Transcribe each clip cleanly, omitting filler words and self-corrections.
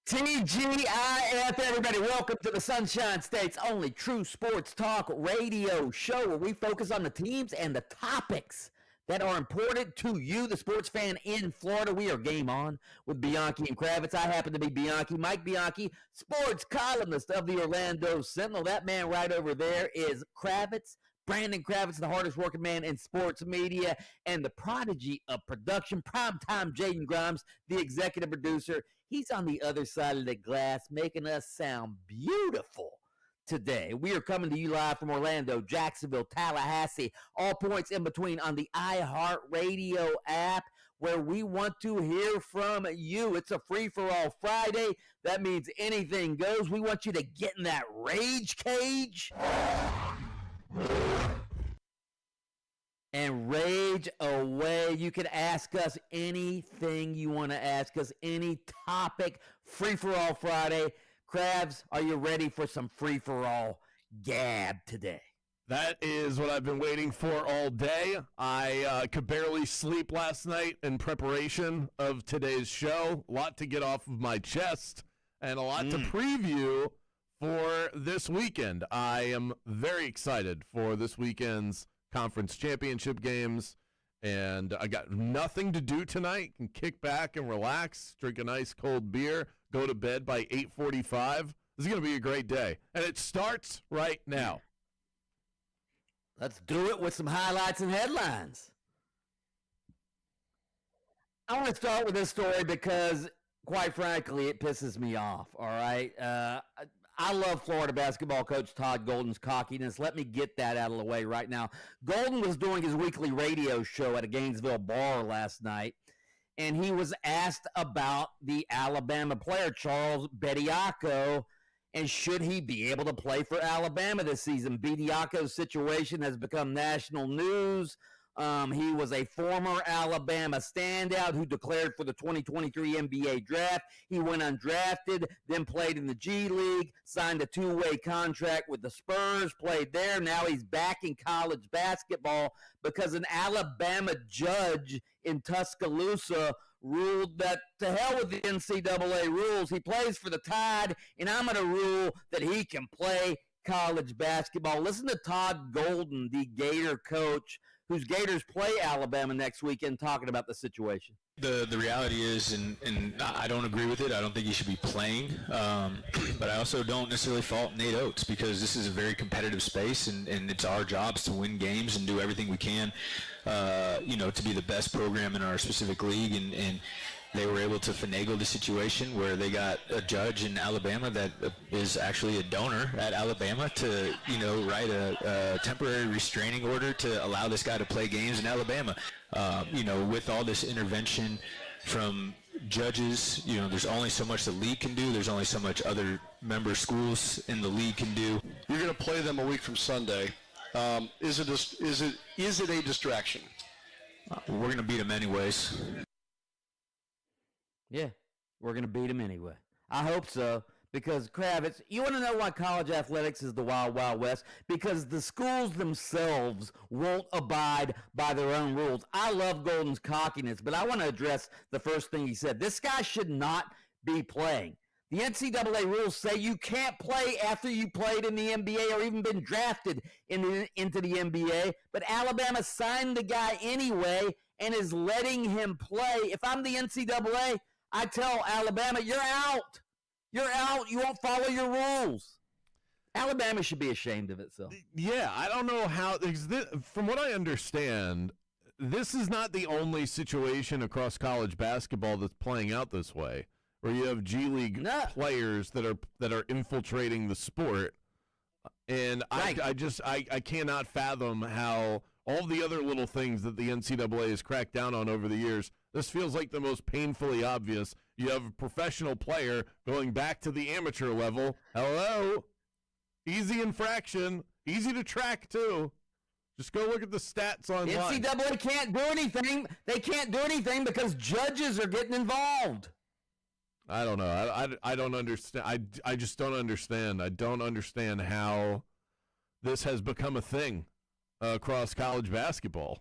TGIF, everybody. Welcome to the Sunshine State's only true sports talk radio show where we focus on the teams and the topics that are important to you, the sports fan in Florida. We are Game On with Bianchi and Kravitz. I happen to be Bianchi, Mike Bianchi, sports columnist of the Orlando Sentinel. That man right over there is Kravitz, Brandon Kravitz, the hardest working man in sports media, and the prodigy of production, primetime Jaden Grimes, the executive producer. He's on the other side of the glass, making us sound beautiful today. We are coming to you live from Orlando, Jacksonville, Tallahassee, all points in between on the iHeartRadio app, where we want to hear from you. It's a free-for-all Friday. That means anything goes. We want you to get in that rage cage and rage away. You can ask us anything you want to ask us, any topic. Free-for-all Friday. Kravs, are you ready for some free-for-all gab today? That is what I've been waiting for all day. I could barely sleep last night in preparation of today's show. A lot to get off of my chest and a lot to preview for this weekend. I am very excited for this weekend's conference championship games, and I got nothing to do tonight. Can kick back and relax, drink a nice cold beer, go to bed by 8:45. This is going to be a great day, and it starts right now. Let's do it with some highlights and headlines. I want to start with this story because, quite frankly, it pisses me off, all right? I love Florida basketball coach Todd Golden's cockiness. Let me get that out of the way right now. Golden was doing his weekly radio show at a Gainesville bar last night, and he was asked about the Alabama player, Charles Bediako, and should he be able to play for Alabama this season. Bediako's situation has become national news. He was a former Alabama standout who declared for the 2023 NBA draft. He went undrafted, then played in the G League, signed a two-way contract with the Spurs, played there. Now he's back in college basketball because an Alabama judge in Tuscaloosa ruled that to hell with the NCAA rules. He plays for the Tide, and I'm going to rule that he can play college basketball. Listen to Todd Golden, the Gator coach, whose Gators play Alabama next weekend, talking about the situation. The reality is, and I don't agree with it. I don't think he should be playing. But I also don't necessarily fault Nate Oates because this is a very competitive space, and it's our jobs to win games and do everything we can, to be the best program in our specific league. And they were able to finagle the situation where they got a judge in Alabama that is actually a donor at Alabama to, write a temporary restraining order to allow this guy to play games in Alabama. With all this intervention from judges, there's only so much the league can do. There's only so much other member schools in the league can do. You're going to play them a week from Sunday. Is it a distraction? We're going to beat them anyways. Yeah, we're going to beat them anyway. I hope so, because Kravitz, you want to know why college athletics is the wild, wild west? Because the schools themselves won't abide by their own rules. I love Golden's cockiness, but I want to address the first thing he said. This guy should not be playing. The NCAA rules say you can't play after you played in the NBA or even been drafted into the NBA, but Alabama signed the guy anyway and is letting him play. If I'm the NCAA, I tell Alabama, you're out. You're out. You won't follow your rules. Alabama should be ashamed of itself. Yeah, I don't know how. From what I understand, this is not the only situation across college basketball that's playing out this way, where you have G League players that are infiltrating the sport, and right. I cannot fathom how all the other little things that the NCAA has cracked down on over the years. This feels like the most painfully obvious. You have a professional player going back to the amateur level. Hello. Easy infraction. Easy to track, too. Just go look at the stats online. The NCAA can't do anything. They can't do anything because judges are getting involved. I don't know. I don't understand. I just don't understand. I don't understand how this has become a thing across college basketball.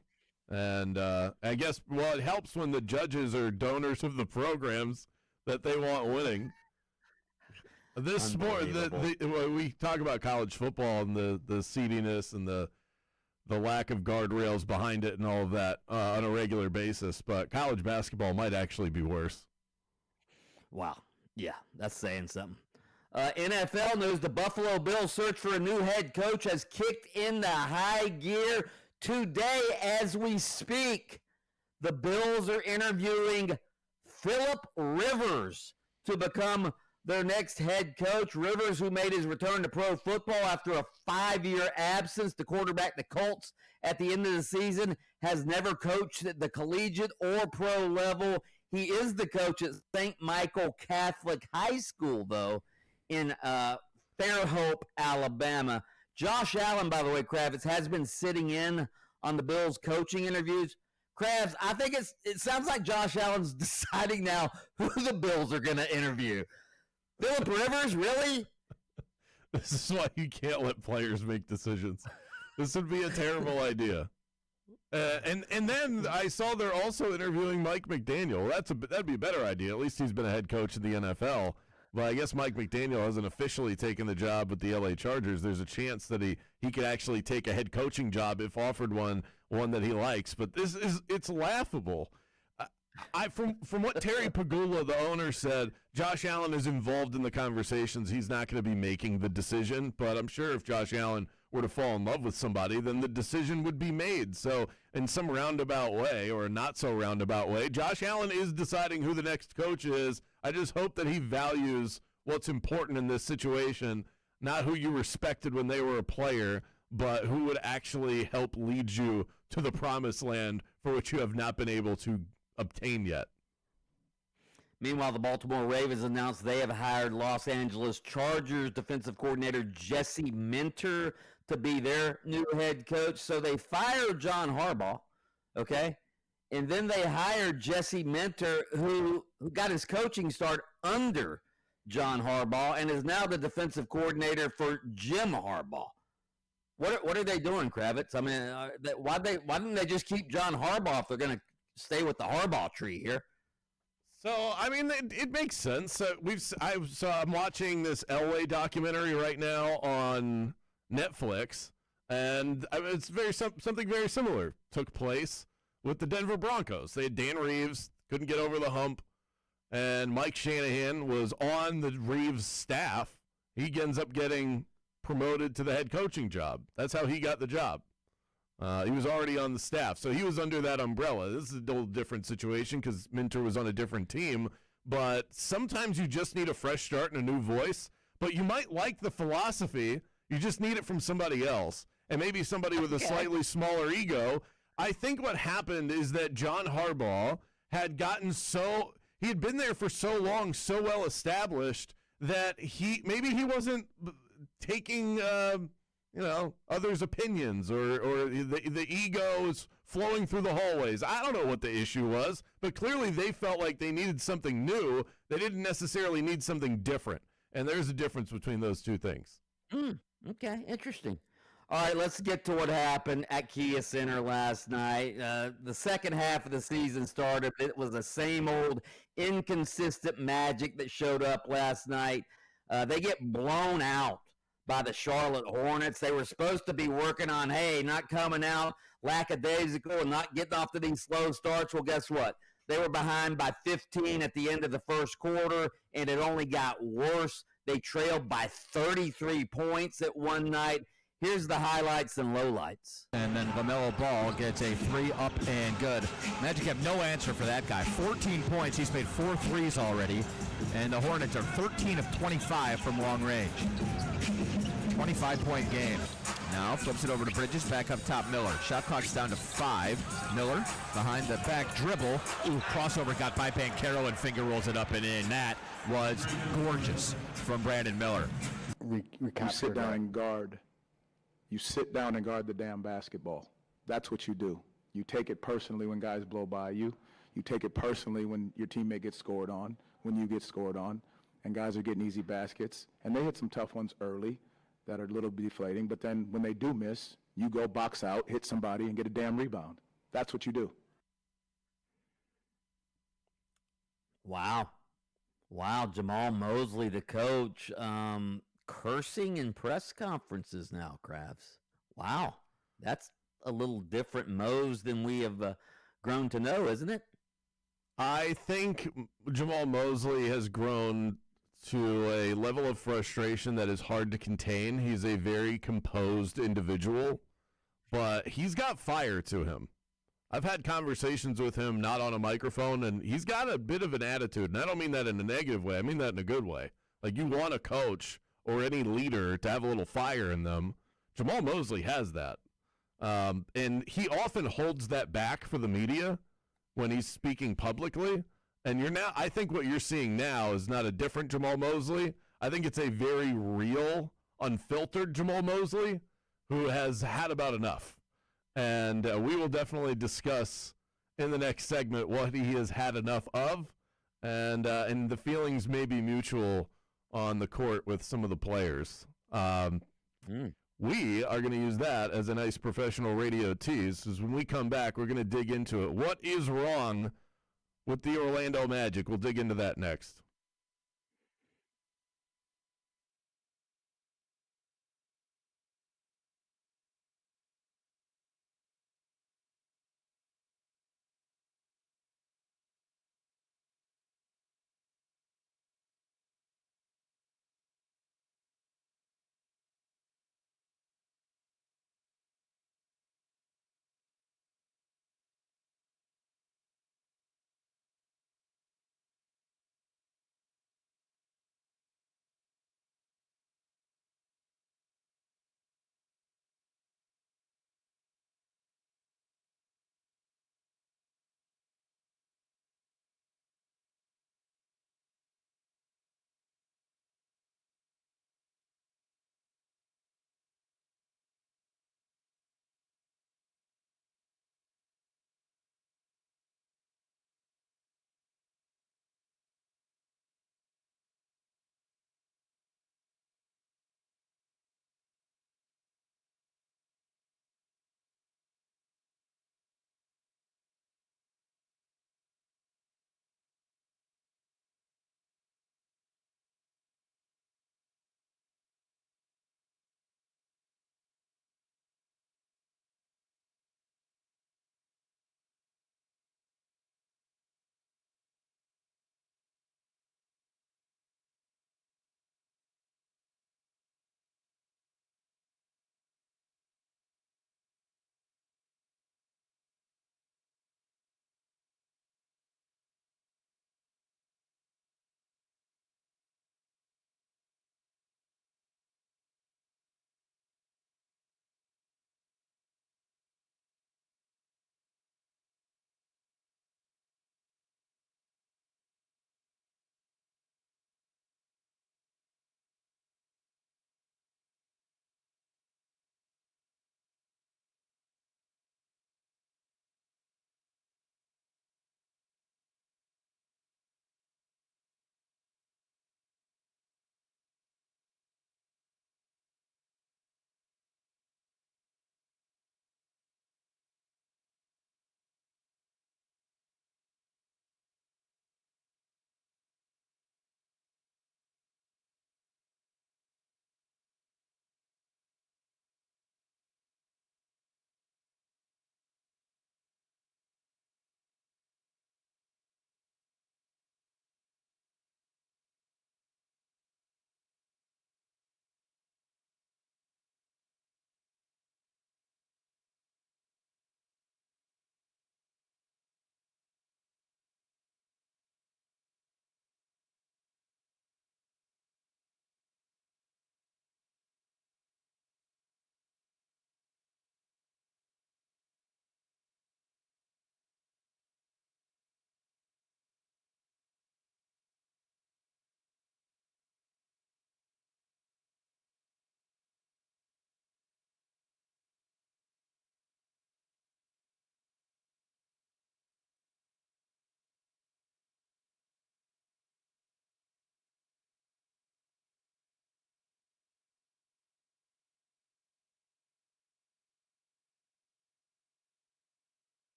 And I guess, it helps when the judges are donors of the programs that they want winning. This sport, we talk about college football and the seediness and the lack of guardrails behind it and all of that on a regular basis, but college basketball might actually be worse. Wow. Yeah, that's saying something. NFL news, the Buffalo Bills search for a new head coach has kicked into high gear today as we speak. The Bills are interviewing Phillip Rivers to become their next head coach. Rivers, who made his return to pro football after a 5-year absence to quarterback the Colts at the end of the season, has never coached at the collegiate or pro level. He is the coach at St. Michael Catholic High School, though, in Fairhope, Alabama. Josh Allen, by the way, Kravitz, has been sitting in on the Bills' coaching interviews. Kravitz, I think it sounds like Josh Allen's deciding now who the Bills are going to interview. Phillip Rivers, really? This is why you can't let players make decisions. This would be a terrible idea. And then I saw they're also interviewing Mike McDaniel. That'd be a better idea. At least he's been a head coach in the NFL. But I guess Mike McDaniel hasn't officially taken the job with the LA Chargers. There's a chance that he could actually take a head coaching job if offered one that he likes. But it's laughable. From what Terry Pagula, the owner, said, Josh Allen is involved in the conversations. He's not going to be making the decision, but I'm sure if Josh Allen were to fall in love with somebody, then the decision would be made. So in some roundabout way, or a not so roundabout way, Josh Allen is deciding who the next coach is. I just hope that he values what's important in this situation, not who you respected when they were a player, but who would actually help lead you to the promised land for which you have not been able to obtain yet. Meanwhile, the Baltimore Ravens announced they have hired Los Angeles Chargers defensive coordinator Jesse Minter to be their new head coach. So they fired John Harbaugh, okay? And then they hired Jesse Minter, who got his coaching start under John Harbaugh and is now the defensive coordinator for Jim Harbaugh. What are they doing, Kravitz? I mean, why didn't they just keep John Harbaugh if they're going to stay with the Harbaugh tree here? So, I mean, it makes sense. I'm watching this Elway documentary right now on Netflix, and it's something very similar took place with the Denver Broncos. They had Dan Reeves, couldn't get over the hump, and Mike Shanahan was on the Reeves staff. He ends up getting promoted to the head coaching job. That's how he got the job. He was already on the staff, so he was under that umbrella. This is a little different situation because Minter was on a different team, but sometimes you just need a fresh start and a new voice, but you might like the philosophy. You just need it from somebody else, and maybe somebody with a slightly smaller ego. I think what happened is that John Harbaugh had gotten he had been there for so long, so well established, that he wasn't taking others' opinions or the egos flowing through the hallways. I don't know what the issue was, but clearly they felt like they needed something new. They didn't necessarily need something different. And there's a difference between those two things. Okay, interesting. All right, let's get to what happened at Kia Center last night. The second half of the season started. It was the same old inconsistent Magic that showed up last night. They get blown out by the Charlotte Hornets. They were supposed to be working on, not coming out lackadaisical and not getting off to these slow starts. Well, guess what? They were behind by 15 at the end of the first quarter, and it only got worse. They trailed by 33 points at one night. Here's the highlights and lowlights. And then LaMelo Ball gets a 3 up and good. Magic have no answer for that guy. 14 points. He's made 4 threes already. And the Hornets are 13 of 25 from long range. 25-point game. Now flips it over to Bridges. Back up top, Miller. Shot clock's down to 5. Miller behind the back dribble. Ooh, crossover got by Banchero and finger rolls it up and in. That was gorgeous from Brandon Miller. You sit down and guard. You sit down and guard the damn basketball. That's what you do. You take it personally when guys blow by you. You take it personally when your teammate gets scored on, when you get scored on, and guys are getting easy baskets. And they hit some tough ones early that are a little bit deflating, but then when they do miss, you go box out, hit somebody, and get a damn rebound. That's what you do. Wow. Wow, Jamal Mosley, the coach, cursing in press conferences now, Kravs. Wow, that's a little different Mose than we have grown to know, isn't it? I think Jamal Mosley has grown to a level of frustration that is hard to contain. He's a very composed individual, but he's got fire to him. I've had conversations with him not on a microphone, and he's got a bit of an attitude. And I don't mean that in a negative way. I mean that in a good way. Like, you want a coach or any leader to have a little fire in them. Jamal Mosley has that. And he often holds that back for the media when he's speaking publicly. And I think what you're seeing now is not a different Jamal Mosley. I think it's a very real, unfiltered Jamal Mosley who has had about enough. And we will definitely discuss in the next segment what he has had enough of. And the feelings may be mutual on the court with some of the players. We are going to use that as a nice professional radio tease, because when we come back, we're going to dig into it. What is wrong with the Orlando Magic? We'll dig into that next.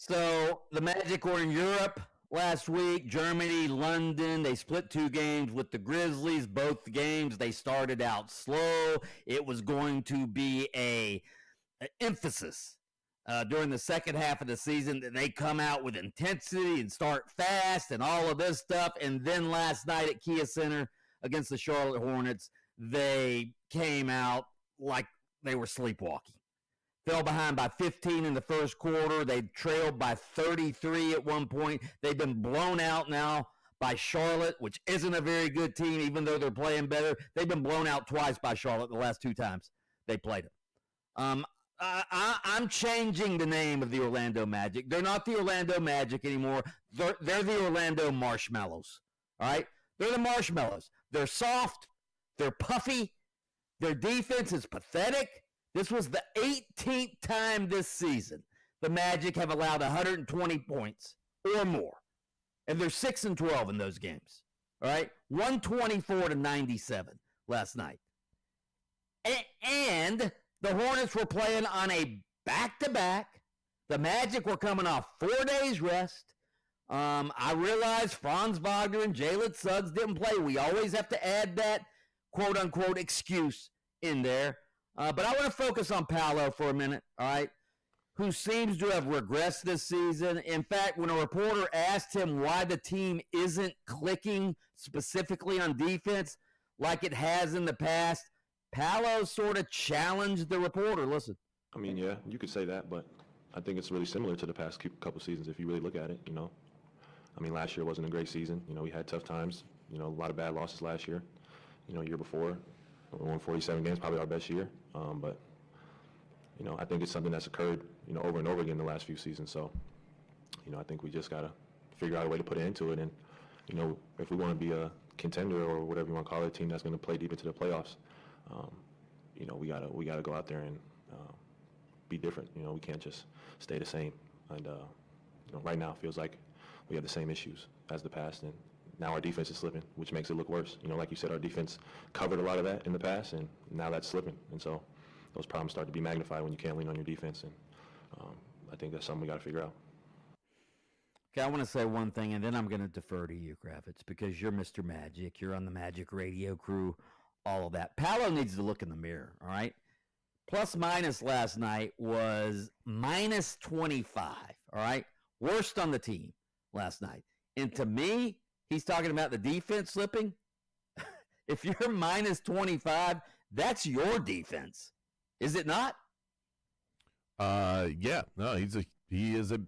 So the Magic were in Europe last week, Germany, London. They split 2 games with the Grizzlies. Both games, they started out slow. It was going to be an emphasis during the second half of the season that they come out with intensity and start fast and all of this stuff. And then last night at Kia Center against the Charlotte Hornets, they came out like they were sleepwalking. Fell behind by 15 in the first quarter. They trailed by 33 at one point. They've been blown out now by Charlotte, which isn't a very good team, even though they're playing better. They've been blown out twice by Charlotte the last 2 times they played them. I'm changing the name of the Orlando Magic. They're not the Orlando Magic anymore. They're the Orlando Marshmallows. All right? They're the Marshmallows. They're soft. They're puffy. Their defense is pathetic. This was the 18th time this season the Magic have allowed 120 points or more. And they're 6-12 in those games. All right? 124-97 last night. And the Hornets were playing on a back-to-back. The Magic were coming off 4 days rest. I realize Franz Wagner and Jalen Suggs didn't play. We always have to add that quote-unquote excuse in there. But I want to focus on Paolo for a minute, all right, who seems to have regressed this season. In fact, when a reporter asked him why the team isn't clicking specifically on defense like it has in the past, Paolo sort of challenged the reporter. Listen. I mean, yeah, you could say that, but I think it's really similar to the past couple seasons if you really look at it, you know. I mean, last year wasn't a great season. You know, we had tough times, you know, a lot of bad losses last year. You know, year before, we won 47 games, probably our best year. But, you know, I think it's something that's occurred, you know, over and over again the last few seasons. So, you know, I think we just got to figure out a way to put it into it. And, you know, if we want to be a contender or whatever you want to call it, a team that's going to play deep into the playoffs, you know, we gotta go out there and be different. You know, we can't just stay the same. And you know, right now it feels like we have the same issues as the past, and now our defense is slipping, which makes it look worse. You know, like you said, our defense covered a lot of that in the past, and now that's slipping. And so those problems start to be magnified when you can't lean on your defense. And I think that's something we got to figure out. Okay, I want to say one thing, and then I'm going to defer to you, Kravitz, because you're Mr. Magic. You're on the Magic radio crew, all of that. Paolo needs to look in the mirror, all right? Plus minus last night was minus 25, all right? Worst on the team last night. And to me, he's talking about the defense slipping. If you're minus 25, that's your defense. Is it not? Yeah. No, he is a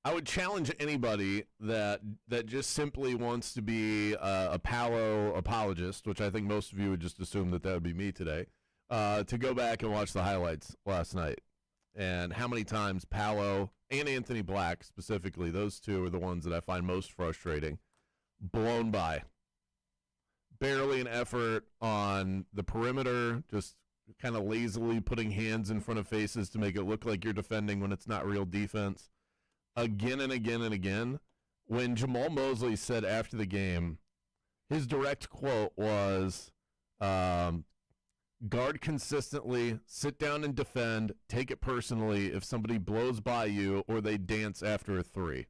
I would challenge anybody that just simply wants to be a Paolo apologist, which I think most of you would just assume that would be me today, to go back and watch the highlights last night. And how many times Paolo and Anthony Black, specifically, those two are the ones that I find most frustrating, blown by. Barely an effort on the perimeter, just kind of lazily putting hands in front of faces to make it look like you're defending when it's not real defense. Again and again and again. When Jamal Mosley said after the game, his direct quote was, guard consistently, sit down and defend, take it personally if somebody blows by you or they dance after a three.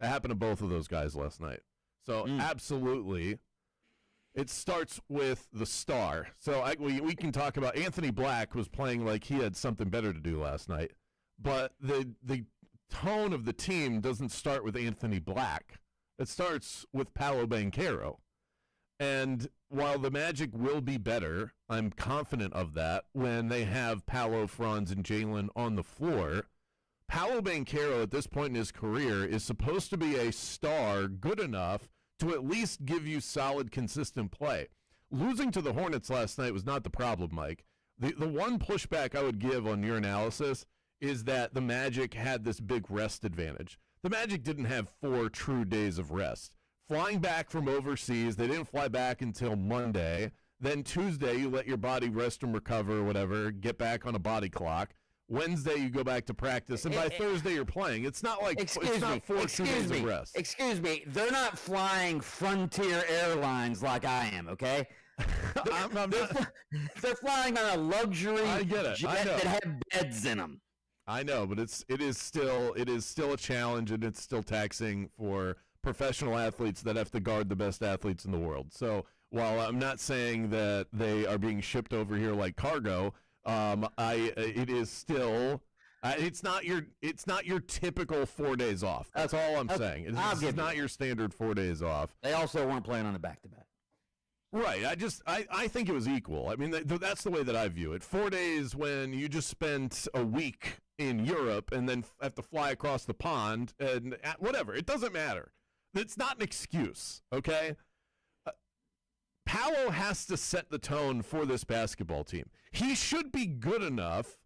That happened to both of those guys last night. So absolutely, it starts with the star. So we can talk about Anthony Black was playing like he had something better to do last night. But the tone of the team doesn't start with Anthony Black. It starts with Paolo Banchero. And while the Magic will be better, I'm confident of that, when they have Paolo, Franz, and Jalen on the floor, Paolo Banchero at this point in his career is supposed to be a star good enough to at least give you solid, consistent play. Losing to the Hornets last night was not the problem, Mike. The one pushback I would give on your analysis is that the Magic had this big rest advantage. The Magic didn't have 4 true days of rest. Flying back from overseas, they didn't fly back until Monday. Then Tuesday, you let your body rest and recover or whatever, get back on a body clock. Wednesday, you go back to practice, and by Thursday, you're playing. It's not like it's not 4 true days of rest. Excuse me. They're not flying Frontier Airlines like I am, okay? They're flying on a luxury jet that had beds in them. I know, but it is still a challenge, and it's still taxing for professional athletes that have to guard the best athletes in the world. So while I'm not saying that they are being shipped over here like cargo, it is still. It's not your typical 4 days off. That's all I'm saying. It's not your standard 4 days off. They also weren't playing on a back-to-back. Right. I think it was equal. I mean, that's the way that I view it. 4 days when you just spent a week in Europe and then have to fly across the pond and whatever. It doesn't matter. It's not an excuse, okay? Paolo has to set the tone for this basketball team. He should be good enough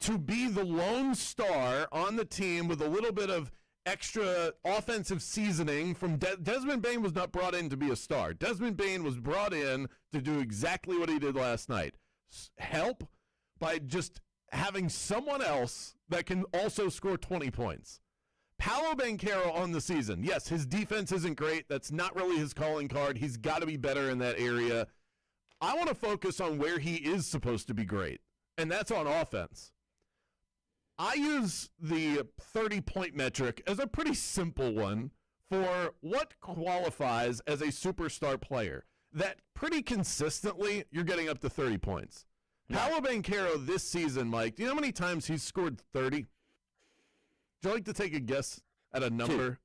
to be the lone star on the team with a little bit of extra offensive seasoning from Desmond Bane was not brought in to be a star. Desmond Bane was brought in to do exactly what he did last night. Help by just having someone else that can also score 20 points. Paolo Banchero on the season, yes, his defense isn't great. That's not really his calling card. He's got to be better in that area. I want to focus on where he is supposed to be great, and that's on offense. I use the 30-point metric as a pretty simple one for what qualifies as a superstar player. That pretty consistently, you're getting up to 30 points. Paolo Banchero this season, Mike, do you know how many times he's scored 30? Would you like to take a guess at a number? 2.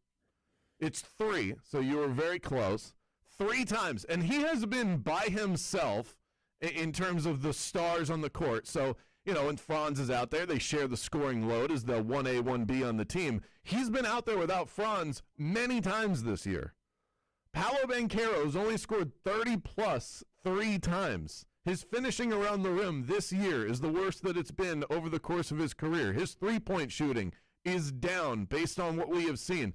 It's 3, so you were very close. 3 times. And he has been by himself in terms of the stars on the court. So, you know, when Franz is out there, they share the scoring load as the 1A, 1B on the team. He's been out there without Franz many times this year. Paolo Banchero has only scored 30-plus 3 times. His finishing around the rim this year is the worst that it's been over the course of his career. His three-point shooting is down based on what we have seen.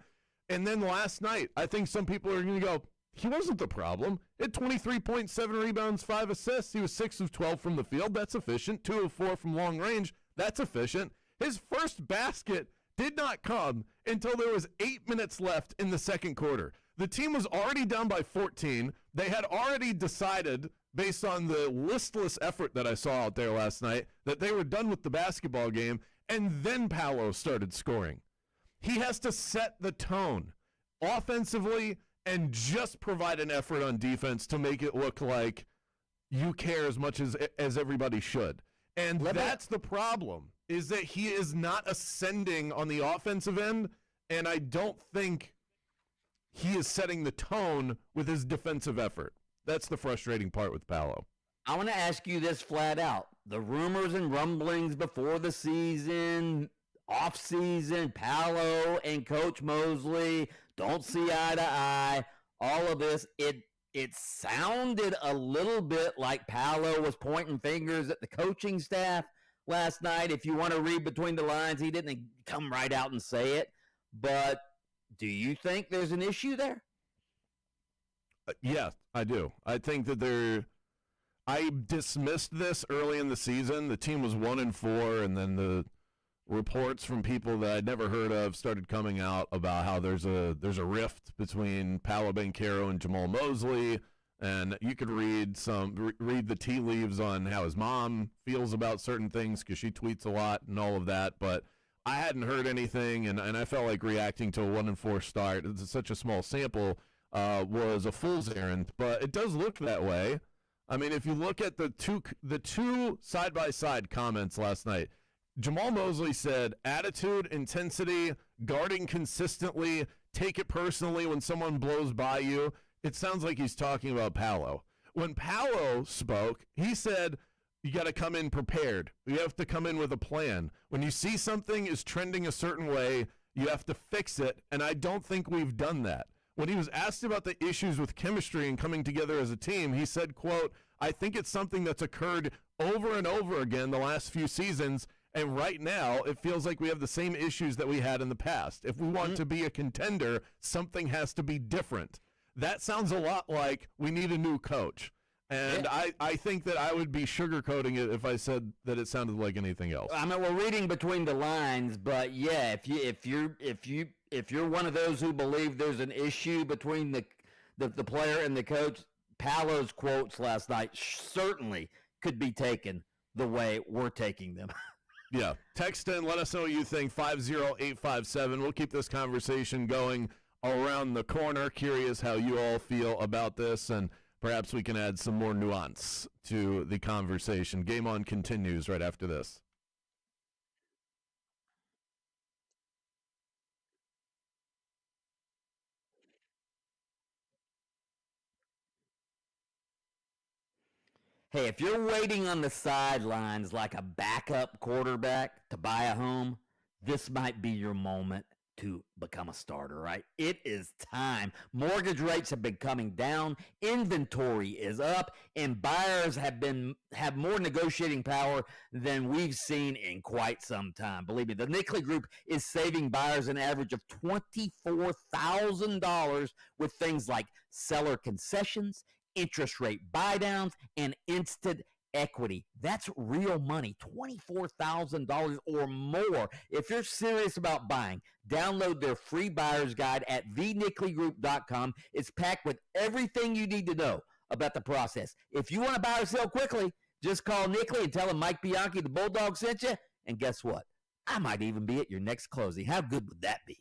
And then last night, I think some people are going to go, he wasn't the problem. At 23.7 rebounds, 5 assists. He was 6 of 12 from the field. That's efficient. 2 of 4 from long range. That's efficient. His first basket did not come until there was 8 minutes left in the second quarter. The team was already down by 14. They had already decided, based on the listless effort that I saw out there last night, that they were done with the basketball game, and then Paolo started scoring. He has to set the tone offensively and just provide an effort on defense to make it look like you care as much as everybody should. And that's the problem, is that he is not ascending on the offensive end, and I don't think he is setting the tone with his defensive effort. That's the frustrating part with Paolo. I want to ask you this flat out. The rumors and rumblings before the season, off-season, Paolo and Coach Mosley don't see eye to eye, all of this, it sounded a little bit like Paolo was pointing fingers at the coaching staff last night. If you want to read between the lines, he didn't come right out and say it. But do you think there's an issue there? Yeah, I do. I think that I dismissed this early in the season. The team was 1-4, and then the reports from people that I'd never heard of started coming out about how there's a rift between Paolo Banchero and Jamal Mosley, and you could read the tea leaves on how his mom feels about certain things because she tweets a lot and all of that, but I hadn't heard anything, and I felt like reacting to a 1-4 start. It's such a small sample. Was a fool's errand, but it does look that way. I mean, if you look at the two side-by-side comments last night, Jamal Mosley said attitude, intensity, guarding consistently, take it personally when someone blows by you. It sounds like he's talking about Paolo. When Paolo spoke, he said, you got to come in prepared. You have to come in with a plan. When you see something is trending a certain way, you have to fix it, and I don't think we've done that. When he was asked about the issues with chemistry and coming together as a team, he said, quote, I think it's something that's occurred over and over again the last few seasons, and right now it feels like we have the same issues that we had in the past. If we want to be a contender, something has to be different. That sounds a lot like we need a new coach. And yeah. I think that I would be sugarcoating it if I said that it sounded like anything else. I mean, we're reading between the lines, but yeah, if you're one of those who believe there's an issue between the player and the coach, Paolo's quotes last night certainly could be taken the way we're taking them. Yeah. Text in, let us know what you think, 50857. We'll keep this conversation going around the corner. Curious how you all feel about this, and perhaps we can add some more nuance to the conversation. Game On continues right after this. Hey, if you're waiting on the sidelines like a backup quarterback to buy a home, this might be your moment to become a starter, right? It is time. Mortgage rates have been coming down, inventory is up, and buyers have more negotiating power than we've seen in quite some time. Believe me, the Nickley Group is saving buyers an average of $24,000 with things like seller concessions, interest rate buydowns, and instant equity. That's real money, $24,000 or more. If you're serious about buying, download their free buyer's guide at thenicklygroup.com. It's packed with everything you need to know about the process. If you want to buy or sell quickly, just call Nickley and tell him Mike Bianchi, the Bulldog, sent you. And guess what? I might even be at your next closing. How good would that be?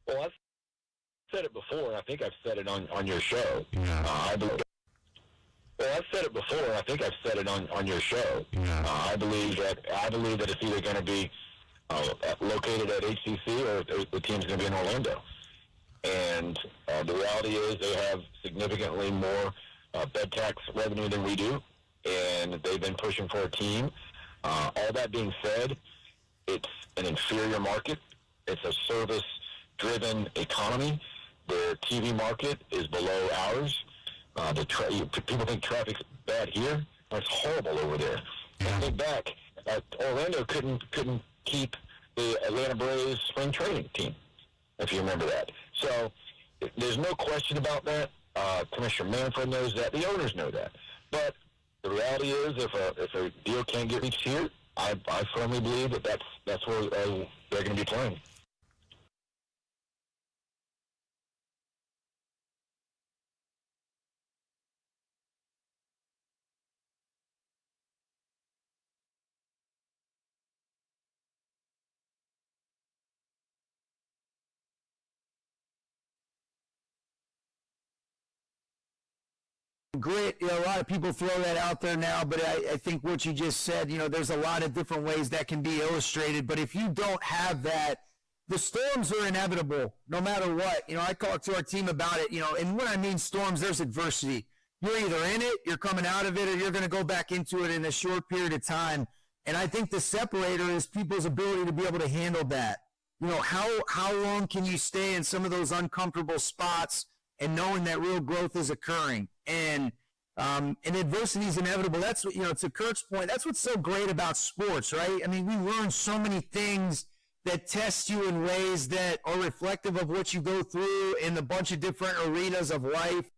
Well, I've said it before, and I think I've said it on your show. Yeah. Well, I've said it before, and I think I've said it on your show. Yeah. I believe that it's either going to be located at HCC or the team's going to be in Orlando. And the reality is they have significantly more bed tax revenue than we do, and they've been pushing for a team. All that being said, it's an inferior market. It's a service-driven economy. Their TV market is below ours. People think traffic's bad here. It's horrible over there. Yeah. Think back, Orlando couldn't keep the Atlanta Braves spring training team, if you remember that. So there's no question about that. Commissioner Manfred knows that. The owners know that. But the reality is, if a deal can't get reached here, I firmly believe that's where they're going to be playing. Grit, a lot of people throw that out there now, but I think what you just said, there's a lot of different ways that can be illustrated. But if you don't have that, the storms are inevitable no matter what. I talked to our team about it, and when I mean storms, there's adversity. you're either in it, you're coming out of it, or you're going to go back into it in a short period of time. And I think the separator is people's ability to be able to handle that. You know, how long can you stay in some of those uncomfortable spots and knowing that real growth is occurring? And adversity is inevitable. That's what, you know, to Kurt's point, that's what's so great about sports, right? I mean, we learn so many things that test you in ways that are reflective of what you go through in a bunch of different arenas of life.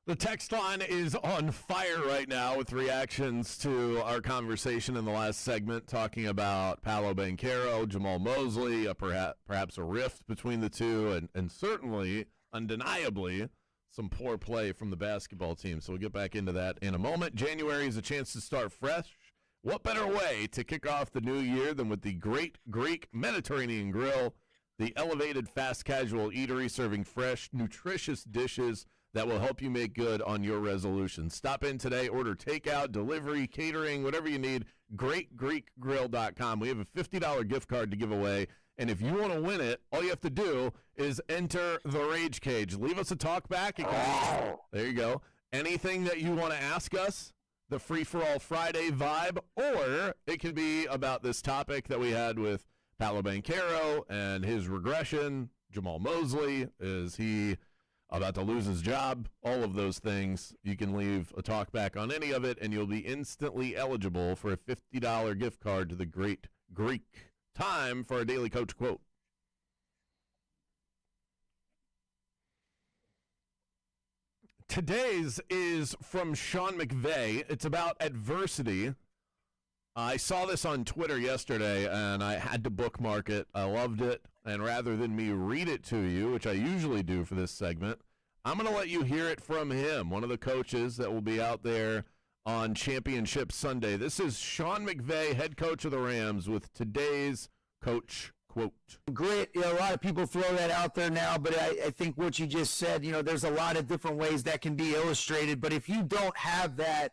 The text line is on fire right now with reactions to our conversation in the last segment talking about Paolo Banchero, Jamal Mosley, perhaps a rift between the two, and certainly, undeniably, some poor play from the basketball team. So we'll get back into that in a moment. January is a chance to start fresh. What better way to kick off the new year than with the Great Greek Mediterranean Grill, the elevated fast casual eatery serving fresh, nutritious dishes that will help you make good on your resolutions. Stop in today, order takeout, delivery, catering, whatever you need, greatgreekgrill.com. We have a $50 gift card to give away, and if you want to win it, all you have to do is enter the Rage Cage. Leave us a talk back. There you go. Anything that you want to ask us, the Free-for-All Friday vibe, or it can be about this topic that we had with Paolo Banchero and his regression. Jamal Mosley, is he about to lose his job? All of those things. You can leave a talk back on any of it, and you'll be instantly eligible for a $50 gift card to the Great Greek. Time for our Daily Coach Quote. Today's is from Sean McVay. It's about adversity. I saw this on Twitter yesterday, and I had to bookmark it. I loved it, And rather than me read it to you, which I usually do for this segment, I'm going to let you hear it from him, one of the coaches that will be out there on Championship Sunday. This is Sean McVay, head coach of the Rams, with today's Coach Quote. Great. A lot of people throw that out there now, but I think what you just said, there's a lot of different ways that can be illustrated. But if you don't have that,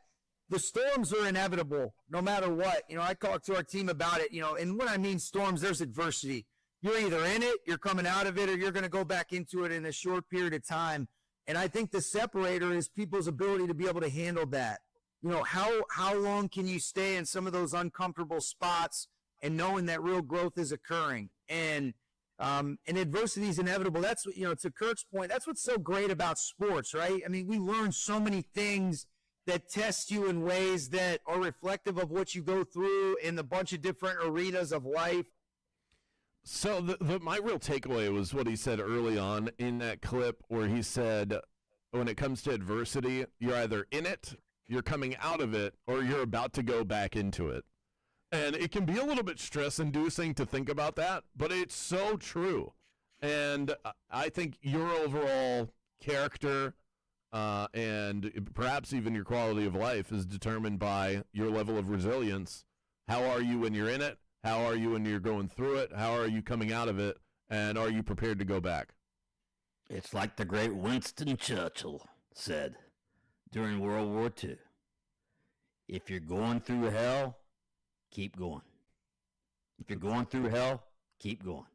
the storms are inevitable no matter what. I talked to our team about it, and when I mean storms, there's adversity. You're either in it, you're coming out of it, or you're going to go back into it in a short period of time. And I think the separator is people's ability to be able to handle that. How long can you stay in some of those uncomfortable spots and knowing that real growth is occurring? And adversity is inevitable. That's, to Kirk's point, that's what's so great about sports, right? I mean, we learn so many things that test you in ways that are reflective of what you go through in the bunch of different arenas of life. So my real takeaway was what he said early on in that clip, where he said, when it comes to adversity, you're either in it, you're coming out of it, or you're about to go back into it. And it can be a little bit stress-inducing to think about that, but it's so true. And I think your overall character and perhaps even your quality of life is determined by your level of resilience. How are you when you're in it? How are you when you're going through it? How are you coming out of it? And are you prepared to go back? It's like the great Winston Churchill said during World War II. If you're going through hell, keep going. If you're going through hell, keep going.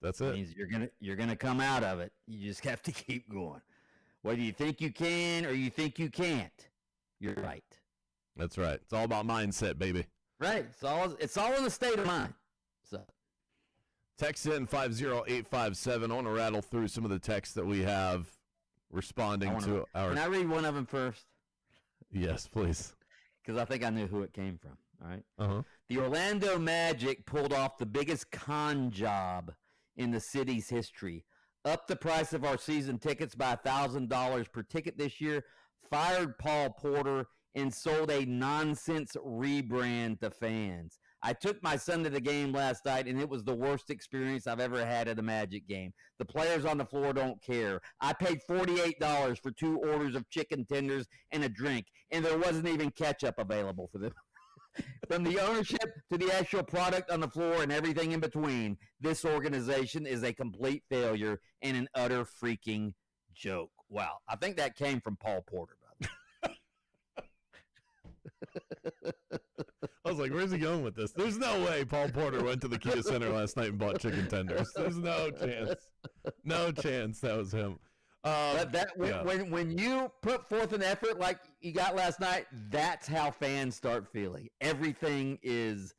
That's it. It means you're gonna come out of it. You just have to keep going. Whether you think you can or you think you can't, you're right. That's right. It's all about mindset, baby. Right. It's all in the state of mind. So text in 50857. I want to rattle through some of the texts that we have responding to our. Can I read one of them first? Yes, please. Because I think I knew who it came from. All right. Uh-huh. The Orlando Magic pulled off the biggest con job in the city's history. Upped the price of our season tickets by $1,000 per ticket this year, fired Paul Porter, and sold a nonsense rebrand to fans. I took my son to the game last night, and it was the worst experience I've ever had at a Magic game. The players on the floor don't care. I paid $48 for 2 orders of chicken tenders and a drink, and there wasn't even ketchup available for them. From the ownership to the actual product on the floor and everything in between, this organization is a complete failure and an utter freaking joke. Wow. I think that came from Paul Porter, brother. I was like, where's he going with this? There's no way Paul Porter went to the Kia Center last night and bought chicken tenders. There's no chance. No chance that was him. When you put forth an effort like you got last night, that's how fans start feeling. Everything is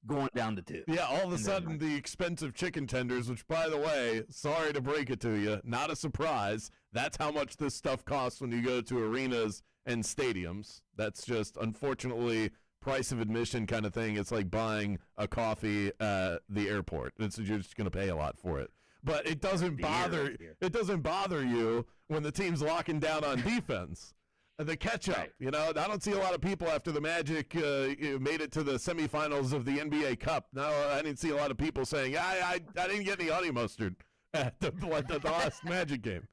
going down the tube. Yeah, all of a sudden the expensive chicken tenders, which, by the way, sorry to break it to you, not a surprise. That's how much this stuff costs when you go to arenas and stadiums. That's just, unfortunately, price of admission kind of thing. It's like buying a coffee at the airport. You're just going to pay a lot for it. But it doesn't bother you when the team's locking down on defense. The catch-up, right. I don't see a lot of people after the Magic made it to the semifinals of the NBA Cup. No, I didn't see a lot of people saying, I didn't get any honey mustard at the last Magic game.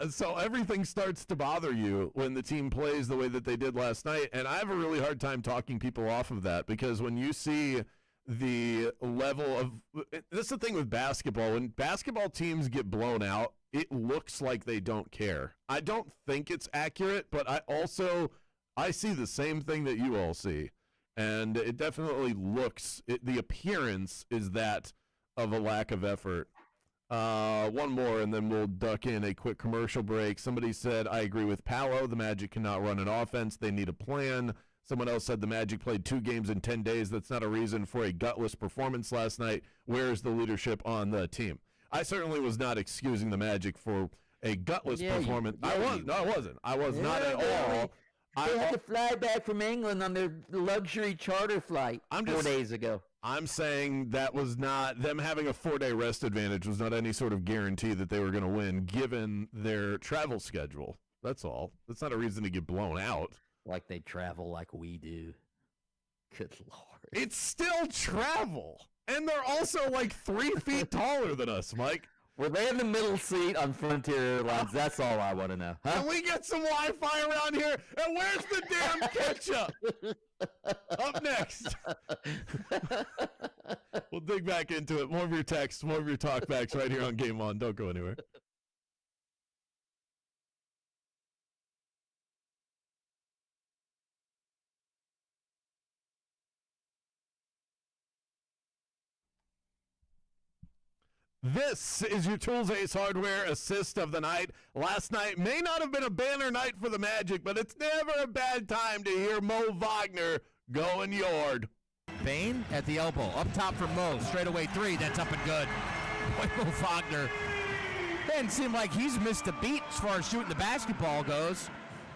So everything starts to bother you when the team plays the way that they did last night. And I have a really hard time talking people off of that, because when you see the level of – this is the thing with basketball. When basketball teams get blown out, it looks like they don't care. I don't think it's accurate, but I see the same thing that you all see. And it definitely looks – the appearance is that of a lack of effort. One more, and then we'll duck in a quick commercial break. Somebody said, I agree with Paolo. The Magic cannot run an offense. They need a plan. Someone else said the Magic played 2 games in 10 days. That's not a reason for a gutless performance last night. Where's the leadership on the team? I certainly was not excusing the Magic for a gutless performance. I wasn't. I was not at all. They had to fly back from England on their luxury charter flight 4 days ago. I'm saying that was not, them having a 4-day rest advantage was not any sort of guarantee that they were going to win given their travel schedule. That's all. That's not a reason to get blown out. Like they travel like we do. Good Lord. It's still travel. And they're also like 3 feet taller than us, Mike. Were they in the middle seat on Frontier Airlines? That's all I want to know. Huh? Can we get some Wi-Fi around here? And where's the damn ketchup? Up next. We'll dig back into it. More of your texts, more of your talkbacks right here on Game On. Don't go anywhere. This is your Tools Ace Hardware assist of the night. Last night may not have been a banner night for the Magic, but it's never a bad time to hear Mo Wagner going yard. Bain at the elbow. Up top for Mo. Straightaway three. That's up and good. Boy, Mo Wagner. Doesn't seem like he's missed a beat as far as shooting the basketball goes.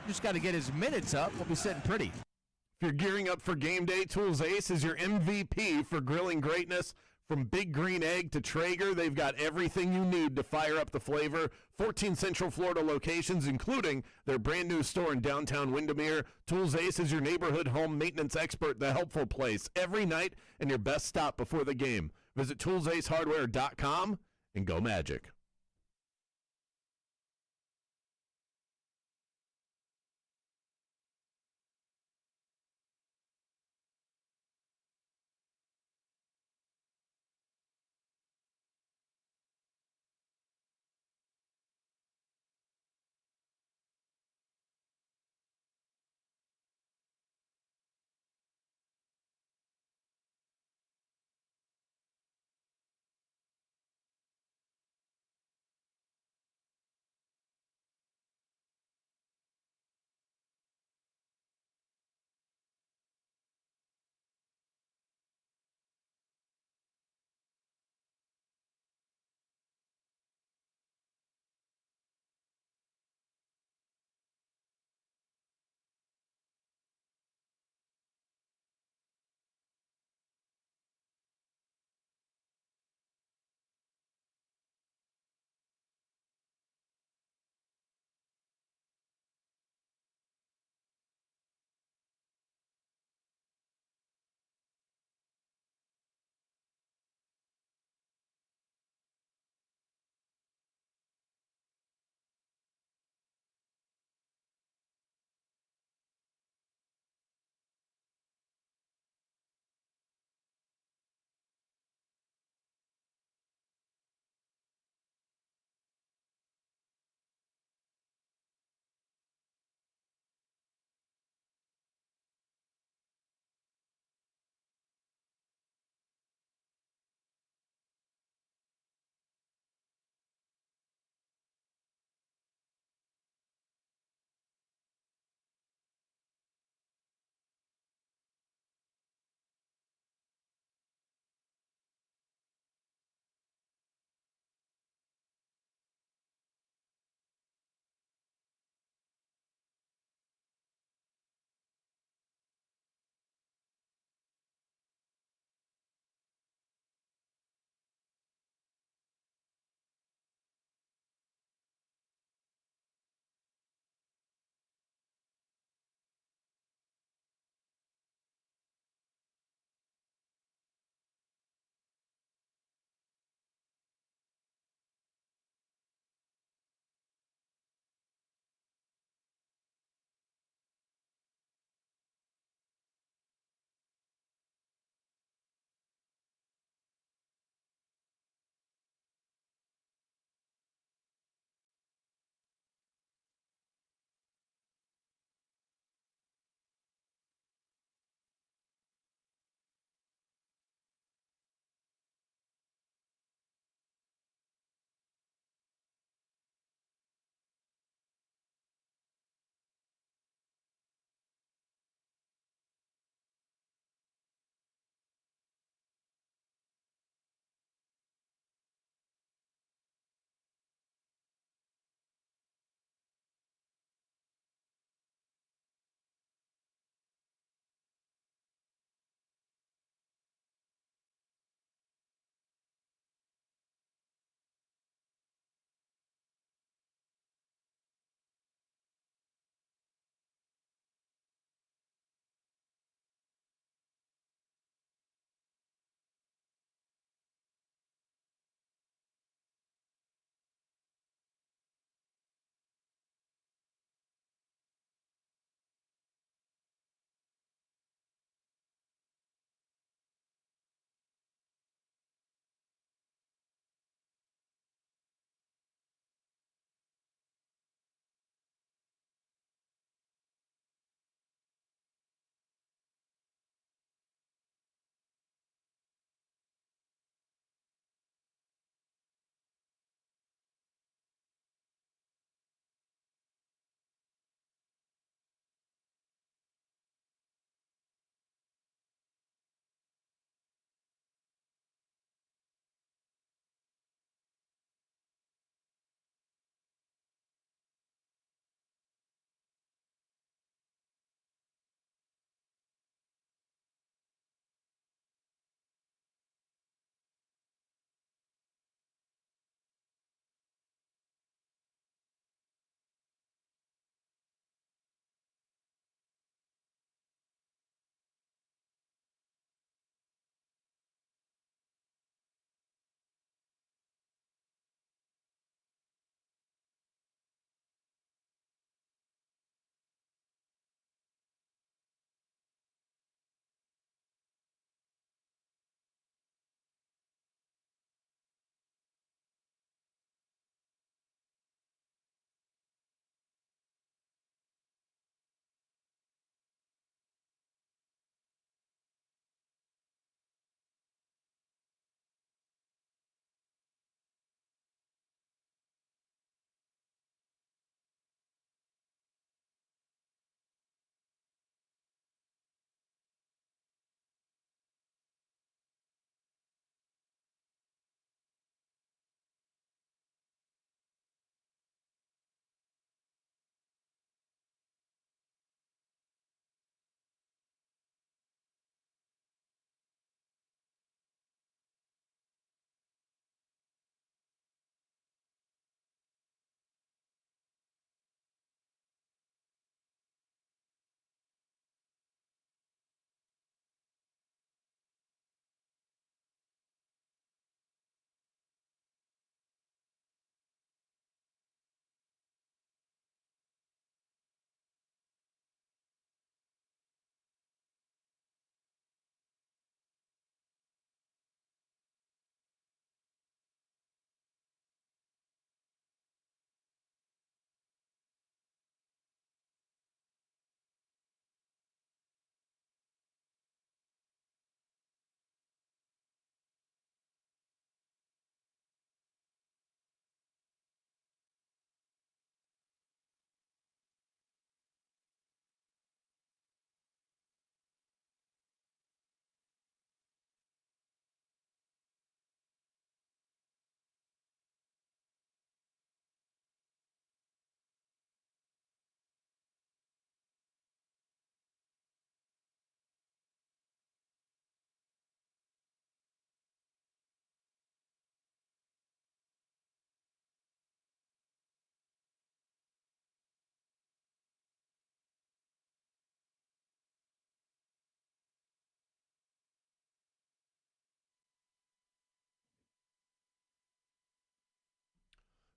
Just got to get his minutes up. We'll be sitting pretty. If you're gearing up for game day, Tools Ace is your MVP for grilling greatness. From Big Green Egg to Traeger, they've got everything you need to fire up the flavor. 14 Central Florida locations, including their brand new store in downtown Windermere. Tools Ace is your neighborhood home maintenance expert, the helpful place every night and your best stop before the game. Visit toolsacehardware.com and go Magic.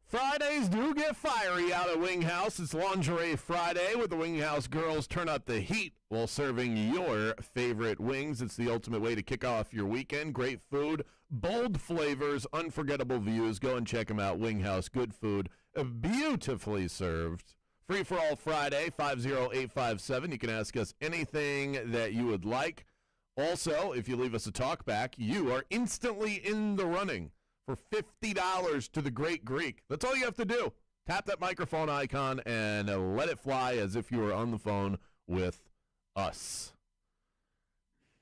Fridays do get fiery out at Wing House. It's Lingerie Friday with the Wing House girls. Turn up the heat while serving your favorite wings. It's the ultimate way to kick off your weekend. Great food, bold flavors, unforgettable views. Go and check them out. Wing House, good food, beautifully served. Free for all Friday, 50857. You can ask us anything that you would like. Also, if you leave us a talk back, you are instantly in the running for $50 to the Great Greek. That's all you have to do. Tap that microphone icon and let it fly as if you were on the phone with us.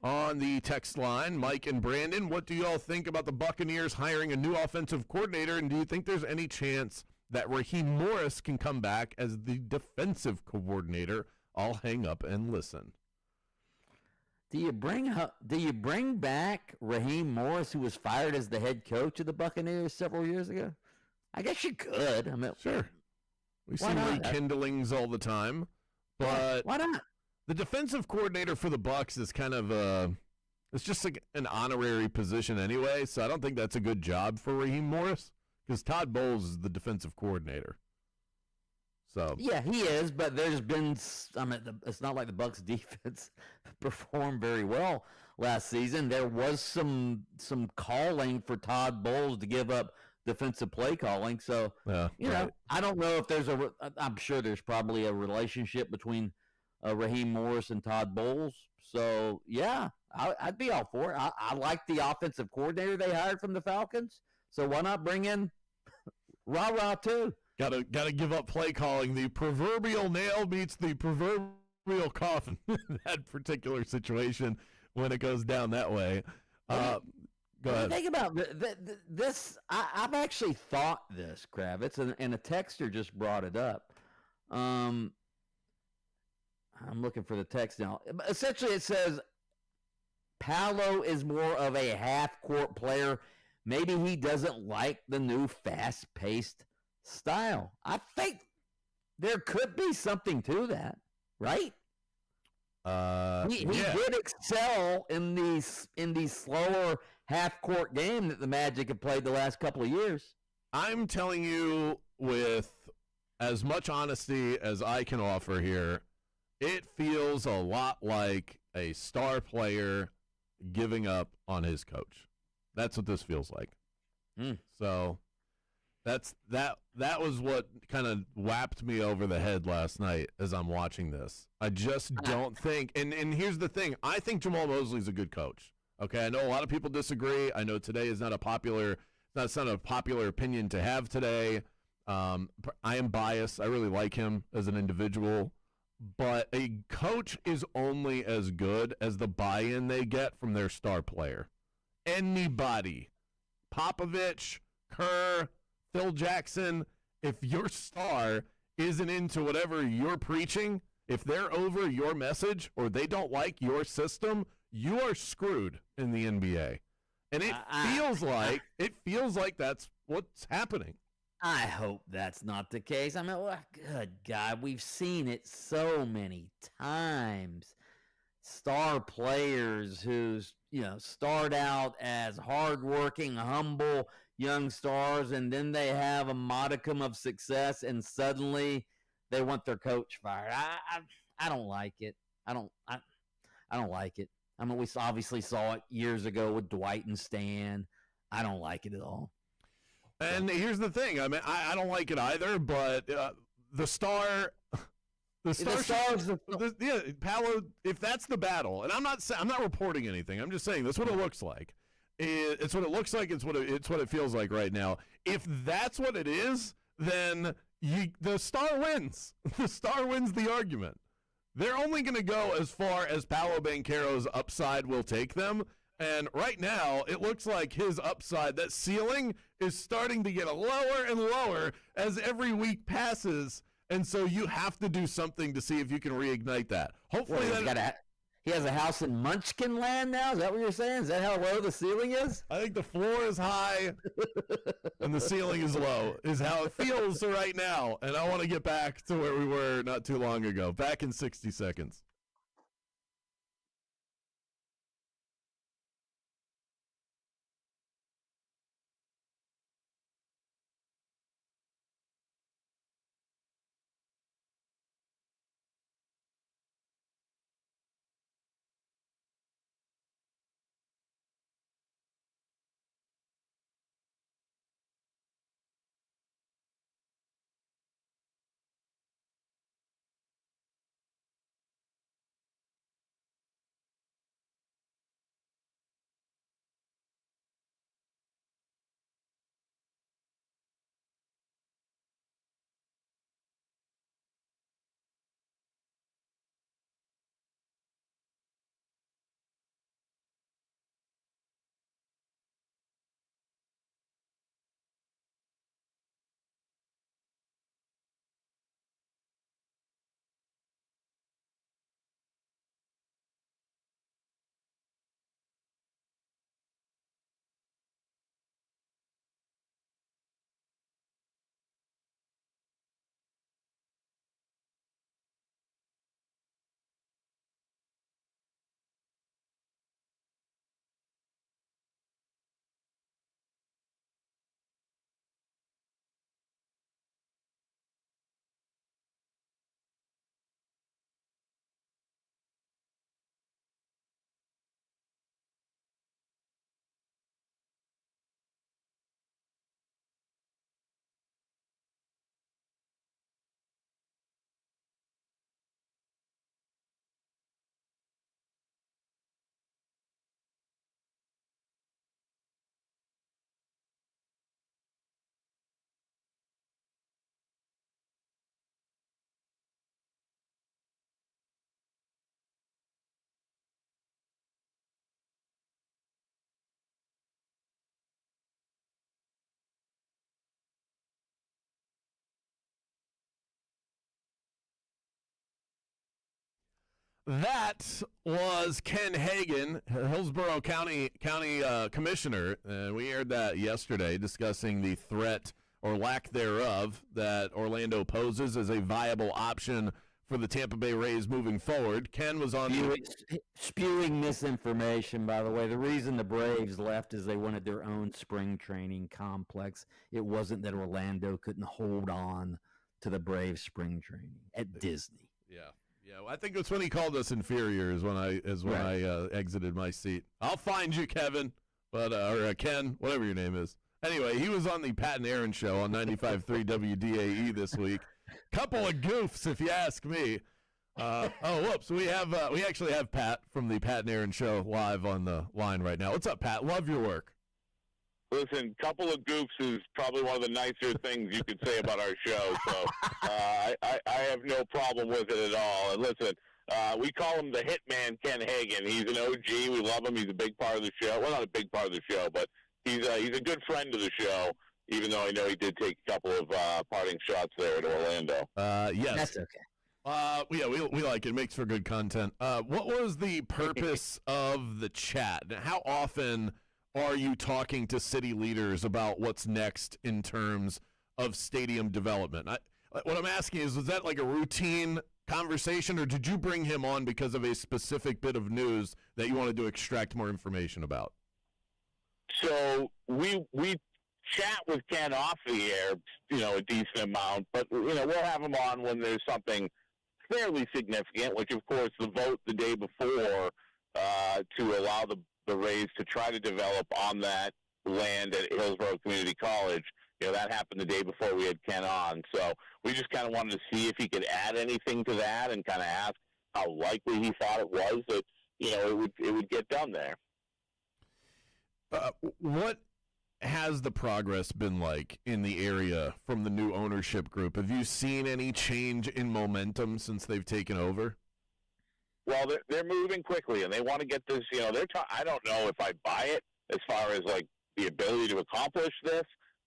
On the text line, Mike and Brandon, what do you all think about the Buccaneers hiring a new offensive coordinator, and do you think there's any chance that Raheem Morris can come back as the defensive coordinator? I'll hang up and listen. Do you bring back Raheem Morris, who was fired as the head coach of the Buccaneers several years ago? I guess you could. I mean, sure. We see rekindlings all the time, but why not? The defensive coordinator for the Bucs is kind of it's just like an honorary position anyway. So I don't think that's a good job for Raheem Morris because Todd Bowles is the defensive coordinator. So yeah, he is, but there's been. I mean, it's not like the Bucs defense performed very well last season. There was some calling for Todd Bowles to give up defensive play calling. So you know, I don't know if there's I'm sure there's probably a relationship between Raheem Morris and Todd Bowles. So yeah, I'd be all for it. I like the offensive coordinator they hired from the Falcons. So why not bring in Rah too? Gotta give up play calling. The proverbial nail meets the proverbial coffin in that particular situation when it goes down that way. Go ahead. Think about this. I've actually thought this, Kravitz, and a texter just brought it up. I'm looking for the text now. Essentially, it says Paolo is more of a half-court player. Maybe he doesn't like the new fast-paced style. I think there could be something to that, right? He did excel in these slower half-court game that the Magic have played the last couple of years. I'm telling you with as much honesty as I can offer here, it feels a lot like a star player giving up on his coach. That's what this feels like. So that was what kind of whapped me over the head last night as I'm watching this. I just don't think, and here's the thing, I think Jamal Mosley's a good coach. Okay, I know a lot of people disagree. I know today is not a popular opinion to have today. I am biased. I really like him as an individual, but a coach is only as good as the buy-in they get from their star player. Anybody, Popovich, Kerr, Phil Jackson, if your star isn't into whatever you're preaching, if they're over your message or they don't like your system, you are screwed in the NBA. And it feels like that's what's happening. I hope that's not the case. I mean, good God, we've seen it so many times. Star players who, start out as hardworking, humble young stars, and then they have a modicum of success, and suddenly they want their coach fired. I don't like it. I don't like it. I mean, we obviously saw it years ago with Dwight and Stan. I don't like it at all. And here's the thing. I mean, I don't like it either, but Paolo, if that's the battle, and I'm not reporting anything. I'm just saying that's what it looks like. It's what it looks like. It's what it feels like right now. If that's what it is, then the star wins. The star wins the argument. They're only going to go as far as Paolo Banchero's upside will take them. And right now, it looks like his upside, that ceiling, is starting to get lower and lower as every week passes. And so you have to do something to see if you can reignite that. Hopefully, he has a house in Munchkin Land now? Is that what you're saying? Is that how low the ceiling is? I think the floor is high and the ceiling is low, is how it feels right now. And I want to get back to where we were not too long ago. Back in 60 seconds. That was Ken Hagan, Hillsborough County Commissioner, and we aired that yesterday, discussing the threat or lack thereof that Orlando poses as a viable option for the Tampa Bay Rays moving forward. Ken was on spewing misinformation, by the way. The reason the Braves left is they wanted their own spring training complex. It wasn't that Orlando couldn't hold on to the Braves spring training at Disney. Yeah, I think it's when he called us inferior when I exited my seat. I'll find you, Kevin, or Ken, whatever your name is. Anyway, he was on the Pat and Aaron show on 95.3 WDAE this week. Couple of goofs, if you ask me. Whoops, we actually have Pat from the Pat and Aaron show live on the line right now. What's up, Pat? Love your work. Listen, couple of goofs is probably one of the nicer things you could say about our show, so I have no problem with it at all. And listen, we call him the Hitman Ken Hagan. He's an OG. We love him. He's a big part of the show. Well, not a big part of the show, but he's a good friend of the show, even though I know he did take a couple of parting shots there at Orlando. Yes. That's okay. We like it. It makes for good content. What was the purpose of the chat? How often are you talking to city leaders about what's next in terms of stadium development? What I'm asking is, was that like a routine conversation, or did you bring him on because of a specific bit of news that you wanted to extract more information about? So we chat with Ken off the air, a decent amount, but, we'll have him on when there's something fairly significant, which, of course, the vote the day before to allow the Rays to try to develop on that land at Hillsborough Community College. That happened the day before we had Ken on. So we just kind of wanted to see if he could add anything to that and kind of ask how likely he thought it was that, it would get done there. What has the progress been like in the area from the new ownership group? Have you seen any change in momentum since they've taken over? Well, they're moving quickly, and they want to get this. I don't know if I buy it as far as like the ability to accomplish this,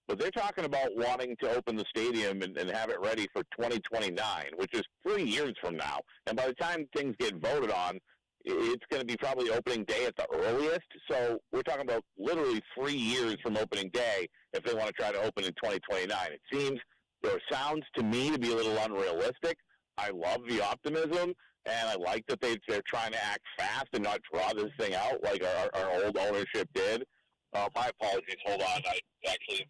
but they're talking about wanting to open the stadium and have it ready for 2029, which is 3 years from now. And by the time things get voted on, it's going to be probably opening day at the earliest. So we're talking about literally 3 years from opening day if they want to try to open in 2029. It seems, or sounds to me, to be a little unrealistic. I love the optimism. And I like that they're trying to act fast and not draw this thing out like our old ownership did. My apologies. Hold on. I actually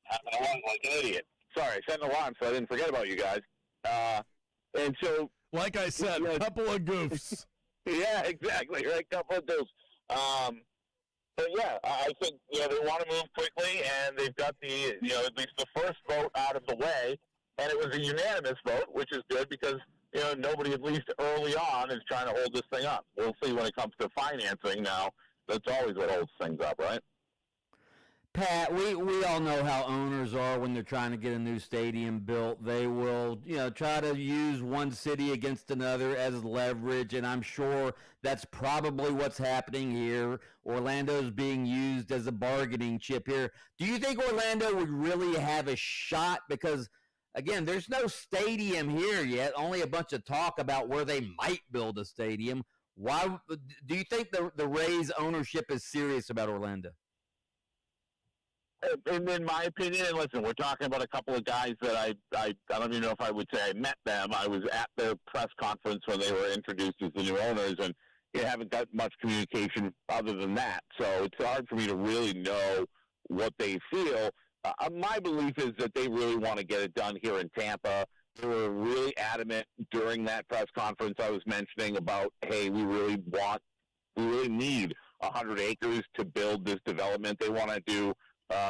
have an alarm like an idiot. Sorry, I set an alarm so I didn't forget about you guys. And so, like I said, a couple of goofs. Yeah, exactly. Right, a couple of goofs. But yeah, I think they want to move quickly, and they've got the at least the first vote out of the way, and it was a unanimous vote, which is good because. Nobody, at least early on, is trying to hold this thing up. We'll see when it comes to financing now. That's always what holds things up, right? Pat, we all know how owners are when they're trying to get a new stadium built. They will, try to use one city against another as leverage, and I'm sure that's probably what's happening here. Orlando's being used as a bargaining chip here. Do you think Orlando would really have a shot? Because again, there's no stadium here yet, only a bunch of talk about where they might build a stadium. Why do you think the Rays ownership is serious about Orlando? In my opinion, and listen, we're talking about a couple of guys that I don't even know if I would say I met them. I was at their press conference when they were introduced as the new owners, and you haven't got much communication other than that. So it's hard for me to really know what they feel. My belief is that they really want to get it done here in Tampa. They were really adamant during that press conference I was mentioning about, hey, we really need 100 acres to build this development. They want to do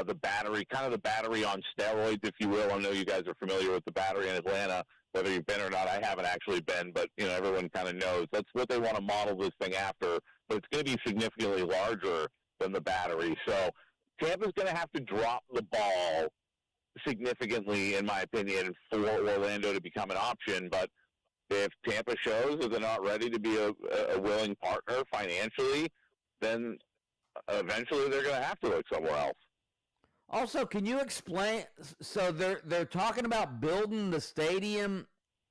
the battery, kind of the battery on steroids, if you will. I know you guys are familiar with the battery in Atlanta, whether you've been or not. I haven't actually been, but everyone kind of knows. That's what they want to model this thing after, but it's going to be significantly larger than the battery. So Tampa's going to have to drop the ball significantly, in my opinion, for Orlando to become an option. But if Tampa shows that they're not ready to be a willing partner financially, then eventually they're going to have to look somewhere else. Also, can you explain? So they're talking about building the stadium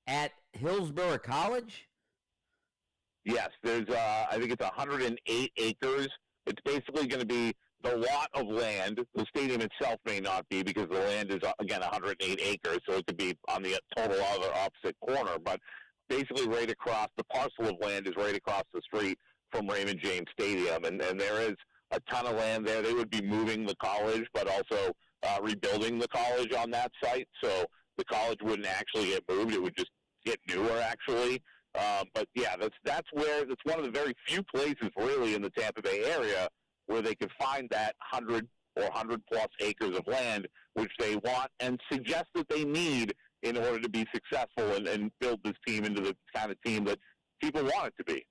at Hillsborough College? yes, there's I think it's 108 acres. It's basically going to be the lot of land. The stadium itself may not be because the land is, again, 108 acres, so it could be on the total other opposite corner. But basically right across, the parcel of land is right across the street from Raymond James Stadium, and there is a ton of land there. They would be moving the college, but also rebuilding the college on that site. So the college wouldn't actually get moved. It would just get newer, actually. But, yeah, that's one of the very few places, really, in the Tampa Bay area where they could find that 100 or 100-plus acres of land, which they want and suggest that they need in order to be successful and build this team into the kind of team that people want it to be.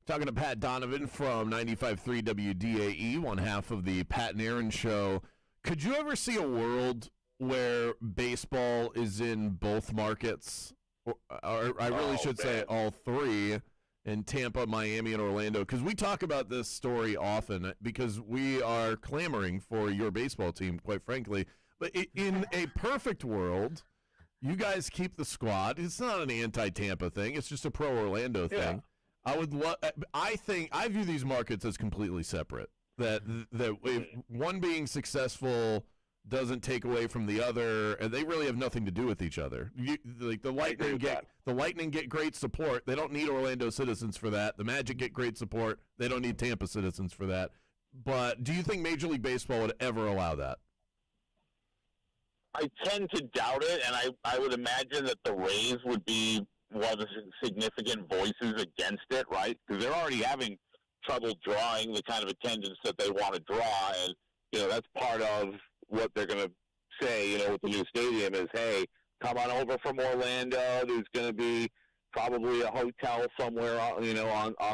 Talking to Pat Donovan from 95.3 WDAE, one half of the Pat and Aaron Show. Could you ever see a world where baseball is in both markets? Or I really should say all three, in Tampa, Miami, and Orlando? Because we talk about this story often because we are clamoring for your baseball team, quite frankly. But in a perfect world, you guys keep the squad. It's not an anti-Tampa thing. It's just a pro-Orlando thing. Yeah. I view these markets as completely separate. That if one being successful doesn't take away from the other, and they really have nothing to do with each other. The Lightning get great support. They don't need Orlando citizens for that. The Magic get great support. They don't need Tampa citizens for that. But do you think Major League Baseball would ever allow that? I tend to doubt it, and I would imagine that the Rays would be one of the significant voices against it, right? Because they're already having trouble drawing the kind of attendance that they want to draw, and that's part of what they're going to say, with the new stadium is, hey, come on over from Orlando. There's going to be probably a hotel somewhere, on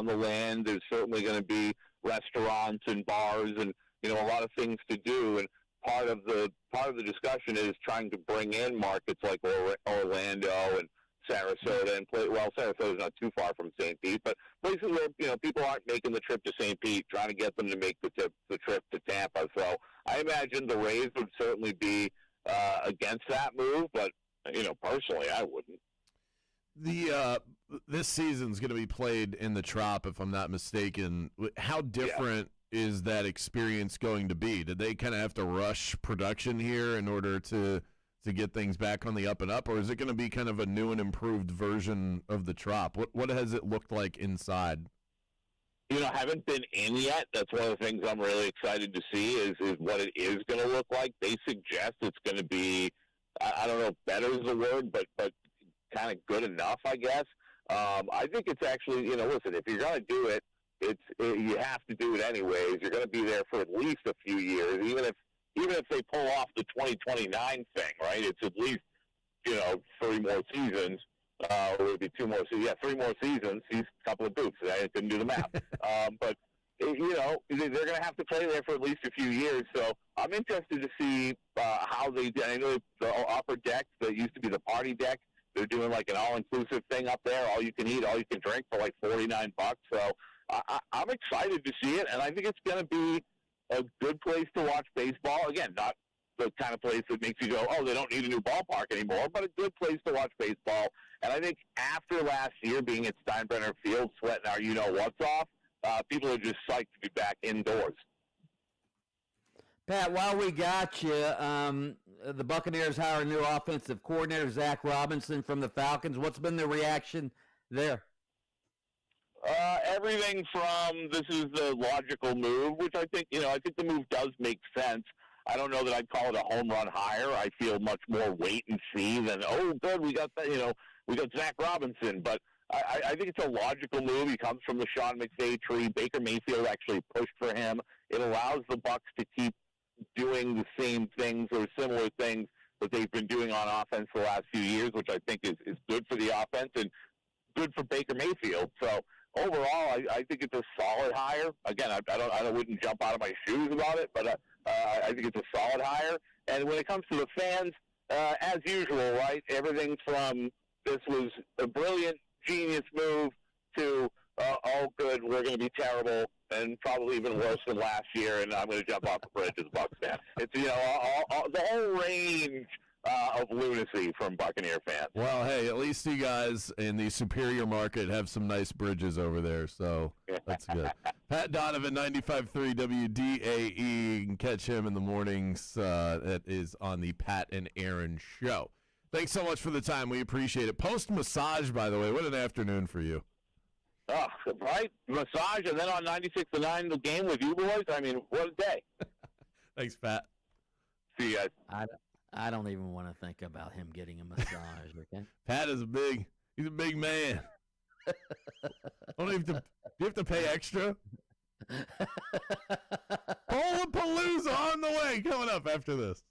the land. There's certainly going to be restaurants and bars and, a lot of things to do. And part of the discussion is trying to bring in markets like Orlando and Sarasota and Sarasota's not too far from St. Pete, but places where people aren't making the trip to St. Pete, trying to get them to make the trip to Tampa. So I imagine the Rays would certainly be against that move, but personally, I wouldn't. This season's going to be played in the Trop, if I'm not mistaken. How different is that experience going to be? Did they kind of have to rush production here in order to get things back on the up and up, or is it going to be kind of a new and improved version of the Trop? What has it looked like inside? I haven't been in yet. That's one of the things I'm really excited to see is what it is going to look like. They suggest it's going to be, I don't know if better is the word, but kind of good enough, I guess. I think it's actually, listen, if you're going to do it, you have to do it anyways. You're going to be there for at least a few years, even if they pull off the 2029 thing, right? It's at least, 3 more seasons. Or it would be 2 more seasons. Yeah, 3 more seasons. He's a couple of boots. I didn't do the math. But, they're going to have to play there for at least a few years. So I'm interested to see how they do. I know the upper deck that used to be the party deck, they're doing like an all-inclusive thing up there, all you can eat, all you can drink for like $49. So I'm excited to see it, and I think it's going to be a good place to watch baseball. Again, not the kind of place that makes you go, oh, they don't need a new ballpark anymore, but a good place to watch baseball. And I think after last year being at Steinbrenner Field, sweating our you-know-what's off, people are just psyched to be back indoors. Pat, while we got you, the Buccaneers hire a new offensive coordinator, Zach Robinson from the Falcons. What's been the reaction there? Everything from this is the logical move, which I think the move does make sense. I don't know that I'd call it a home run hire. I feel much more wait and see than, oh, good, we got that, we got Zach Robinson. But I think it's a logical move. He comes from the Sean McVay tree. Baker Mayfield actually pushed for him. It allows the Bucs to keep doing the same things or similar things that they've been doing on offense the last few years, which I think is good for the offense and good for Baker Mayfield. So overall, I think it's a solid hire. Again, I wouldn't jump out of my shoes about it, but I think it's a solid hire. And when it comes to the fans, as usual, right? Everything from this was a brilliant, genius move to oh, good, we're going to be terrible and probably even worse than last year, and I'm going to jump off the bridge as a Bucs fan. It's the whole range of lunacy from Buccaneer fans. Well, hey, at least you guys in the Superior Market have some nice bridges over there, so that's good. Pat Donovan, 95.3 WDAE. You can catch him in the mornings. That is on the Pat and Aaron Show. Thanks so much for the time. We appreciate it. Post-massage, by the way. What an afternoon for you. Oh, right? Massage, and then on 96.9 the game with you boys? I mean, what a day. Thanks, Pat. See you guys. I don't even want to think about him getting a massage. Okay. Pat is he's a big man. Do you have to pay extra? Palooza on the way, coming up after this.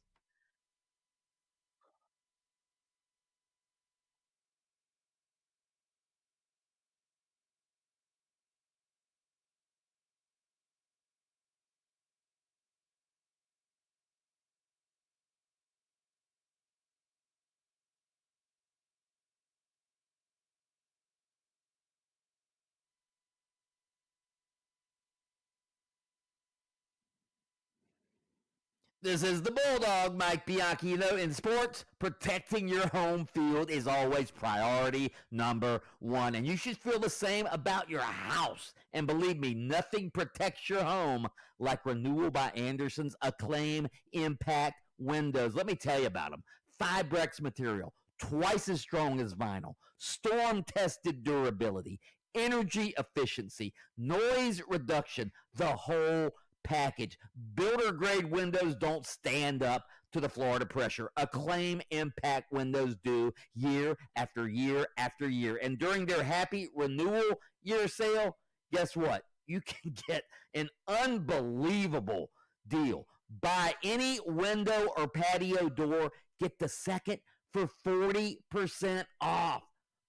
This is the Bulldog, Mike Bianchi. You know, in sports, protecting your home field is always priority number one. And you should feel the same about your house. And believe me, nothing protects your home like Renewal by Anderson's Acclaim Impact Windows. Let me tell you about them. Fibrex material, twice as strong as vinyl, storm-tested durability, energy efficiency, noise reduction, the whole package. Builder grade windows don't stand up to the Florida pressure. Acclaim Impact Windows do year after year after year. And during their happy renewal year sale, guess what? You can get an unbelievable deal. Buy any window or patio door, get the second for 40% off.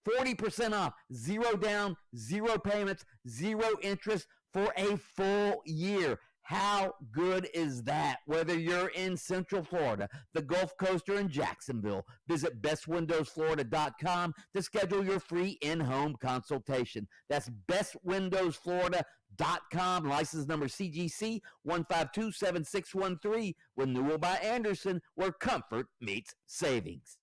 40% off. Zero down, zero payments, zero interest for a full year. How good is that? Whether you're in Central Florida, the Gulf Coast, or in Jacksonville, visit bestwindowsflorida.com to schedule your free in-home consultation. That's bestwindowsflorida.com. License number CGC 1527613. Renewal by Anderson, where comfort meets savings.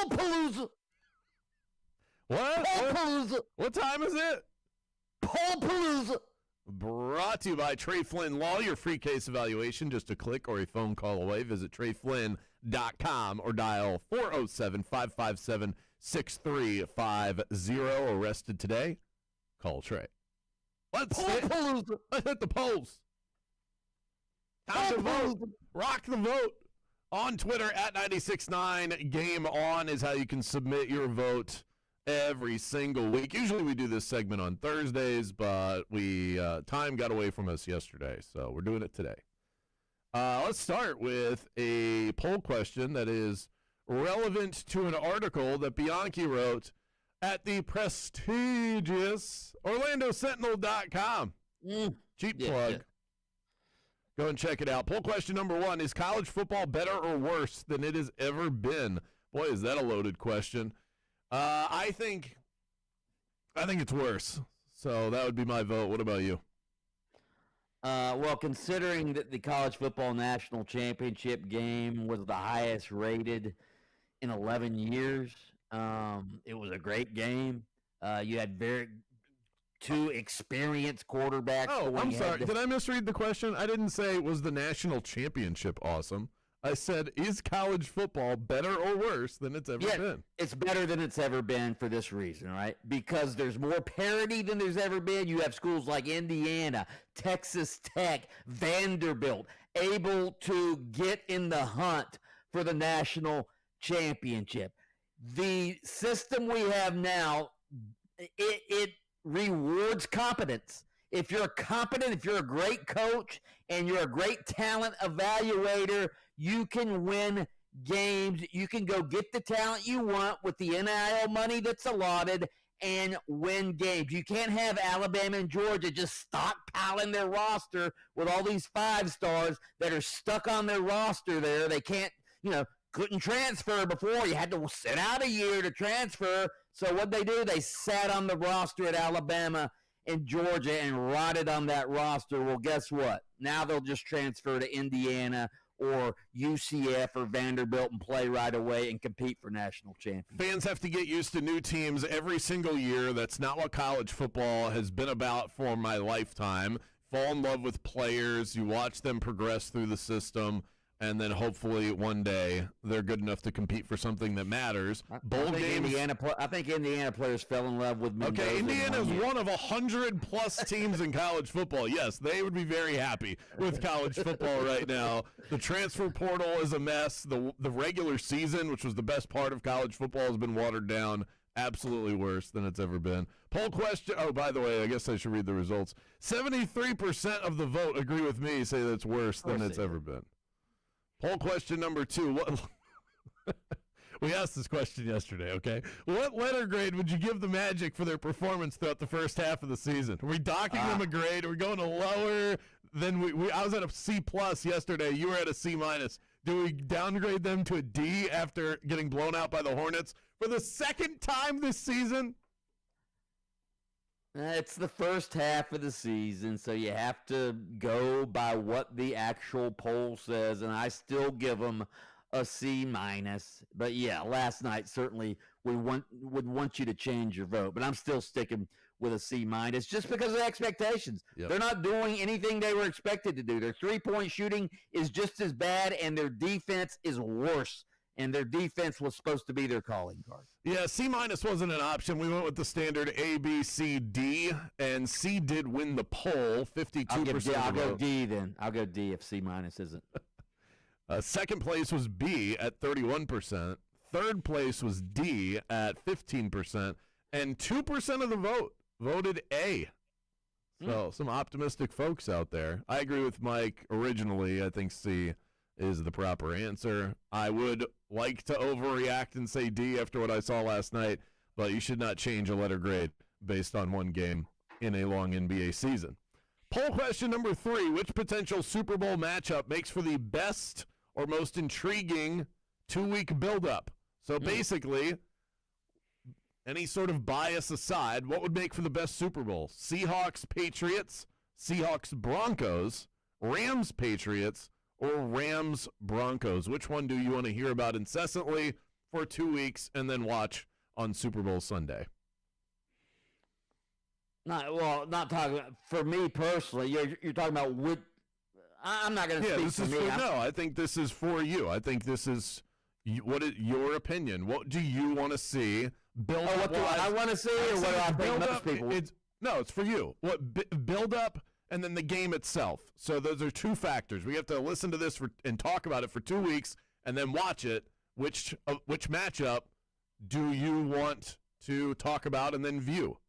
Poll-palooza. What? Poll-palooza. What time is it? Poll-palooza. Brought to you by Trey Flynn Law. Your free case evaluation, just a click or a phone call away. Visit TreyFlynn.com or dial 407-557-6350. Arrested today? Call Trey. Let's hit the polls. Time to vote. Rock the vote. On Twitter, at 96.9. Game On is how you can submit your vote every single week. Usually we do this segment on Thursdays, but time got away from us yesterday, so we're doing it today. Let's start with a poll question that is relevant to an article that Bianchi wrote at the prestigious OrlandoSentinel.com. Cheap plug. Yeah. Go and check it out. Poll question number 1, is college football better or worse than it has ever been? Boy, is that a loaded question. I think it's worse. So that would be my vote. What about you? Well, considering that the college football national championship game was the highest rated in 11 years, it was a great game. You had two experienced quarterbacks. Oh, I'm sorry. Did I misread the question? I didn't say was the national championship awesome. I said, is college football better or worse than it's ever been? It's better than it's ever been for this reason, right? Because there's more parity than there's ever been. You have schools like Indiana, Texas Tech, Vanderbilt, able to get in the hunt for the national championship. The system we have now, it rewards competence. If you're competent, if you're a great coach and you're a great talent evaluator, you can win games. You can go get the talent you want with the NIL money that's allotted and win games. You can't have Alabama and Georgia just stockpiling their roster with all these 5-stars that are stuck on their roster there. They can't, couldn't transfer before. You had to sit out a year to transfer. So what they do, they sat on the roster at Alabama and Georgia and rotted on that roster. Well, guess what? Now they'll just transfer to Indiana or UCF or Vanderbilt and play right away and compete for national championships. Fans have to get used to new teams every single year. That's not what college football has been about for my lifetime. Fall in love with players. You watch them progress through the system. And then hopefully one day they're good enough to compete for something that matters. I think Indiana players fell in love with Mendoza. Okay, Indiana is one of 100+ teams in college football. Yes, they would be very happy with college football right now. The transfer portal is a mess. The regular season, which was the best part of college football, has been watered down. Absolutely worse than it's ever been. Poll question. Oh, by the way, I guess I should read the results. 73% of the vote agree with me, say that's worse than it's ever been. Poll question number 2. We asked this question yesterday, okay? What letter grade would you give the Magic for their performance throughout the first half of the season? Are we docking them a grade? Are we going to lower than I was at a C+ yesterday. You were at a C-. Do we downgrade them to a D after getting blown out by the Hornets for the second time this season? It's the first half of the season, so you have to go by what the actual poll says, and I still give them a C-. But yeah, last night certainly would want you to change your vote, but I'm still sticking with a C- just because of the expectations. Yep. They're not doing anything they were expected to do. Their three-point shooting is just as bad, and their defense is worse. And their defense was supposed to be their calling card. Yeah, C- wasn't an option. We went with the standard A, B, C, D, and C did win the poll, 52%. I'll go D then. I'll go D if C- isn't. Second place was B at 31%. Third place was D at 15%. And 2% of the vote voted A. So some optimistic folks out there. I agree with Mike originally. I think C is the proper answer. I would like to overreact and say D after what I saw last night, but you should not change a letter grade based on one game in a long NBA season. Poll question number 3, which potential Super Bowl matchup makes for the best or most intriguing 2-week buildup? So basically, any sort of bias aside, what would make for the best Super Bowl? Seahawks-Patriots, Seahawks-Broncos, Rams-Patriots, or Rams-Broncos? Which one do you want to hear about incessantly? for 2 weeks and then watch on Super Bowl Sunday? Not talking about, for me personally. You're talking about what. I'm not going to speak for me. No, I think this is for you. I think this is what is your opinion. What do you want to see? What do I want to see, or what do I think most people? It's for you. What build up and then the game itself. So those are two factors. We have to listen to this and talk about it for 2 weeks and then watch it. Which matchup do you want to talk about and then view?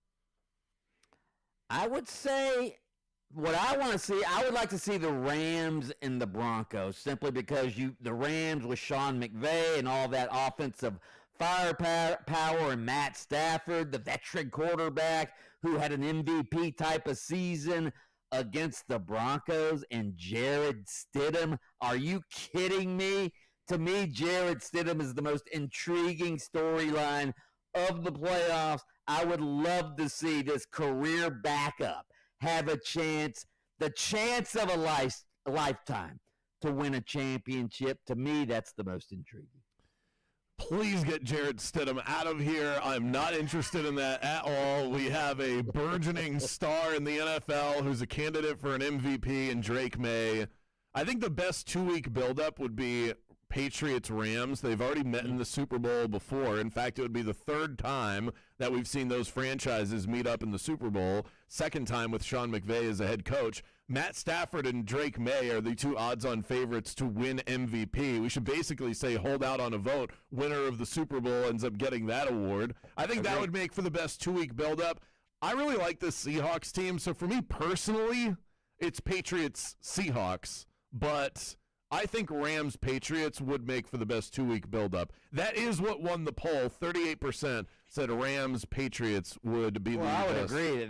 I would say what I want to see, I would like to see the Rams and the Broncos, simply because the Rams with Sean McVay and all that offensive firepower, and Matt Stafford, the veteran quarterback who had an MVP type of season, against the Broncos and Jared Stidham. Are you kidding me? To me, Jared Stidham is the most intriguing storyline of the playoffs. I would love to see this career backup have a chance, the chance of a lifetime to win a championship. To me, that's the most intriguing. Please get Jared Stidham out of here. I'm not interested in that at all. We have a burgeoning star in the NFL who's a candidate for an MVP in Drake May. I think the best 2-week buildup would be Patriots-Rams. They've already met in the Super Bowl before. In fact, it would be the third time that we've seen those franchises meet up in the Super Bowl. Second time with Sean McVay as a head coach. Matt Stafford and Drake May are the two odds-on favorites to win MVP. We should basically say hold out on a vote. Winner of the Super Bowl ends up getting that award. I think that would make for the best 2-week buildup. I really like this Seahawks team. So for me personally, it's Patriots-Seahawks. But I think Rams-Patriots would make for the best 2-week buildup. That is what won the poll. 38% said Rams-Patriots would be the best. Well, I would agree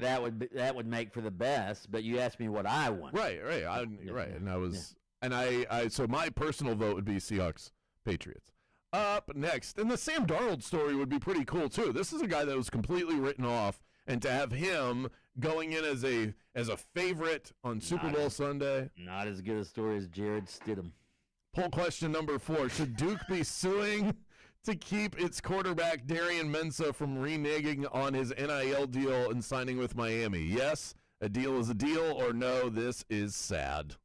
that would make for the best, but you asked me what I want. Right. And I was, and I so my personal vote would be Seahawks-Patriots. Up next, and the Sam Darnold story would be pretty cool too. This is a guy that was completely written off, and to have him going in as a favorite on Super Bowl Sunday. Not as good a story as Jared Stidham. Poll question number 4. Should Duke be suing to keep its quarterback Darian Mensah from reneging on his NIL deal and signing with Miami? Yes, a deal is a deal, or no, this is sad.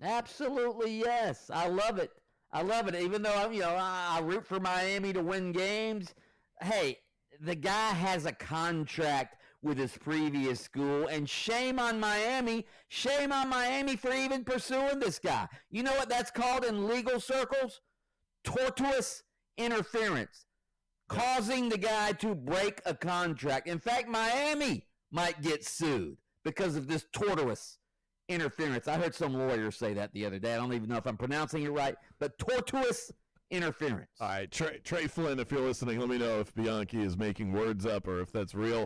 Absolutely yes. I love it. Even though I root for Miami to win games. Hey, the guy has a contract with his previous school, and shame on Miami for even pursuing this guy. You know what that's called in legal circles? Tortuous interference, causing the guy to break a contract. In fact, Miami might get sued because of this tortuous interference. I heard some lawyer say that the other day. I don't even know if I'm pronouncing it right, but tortuous interference. All right, Trey Flynn, if you're listening, let me know if Bianchi is making words up or if that's real.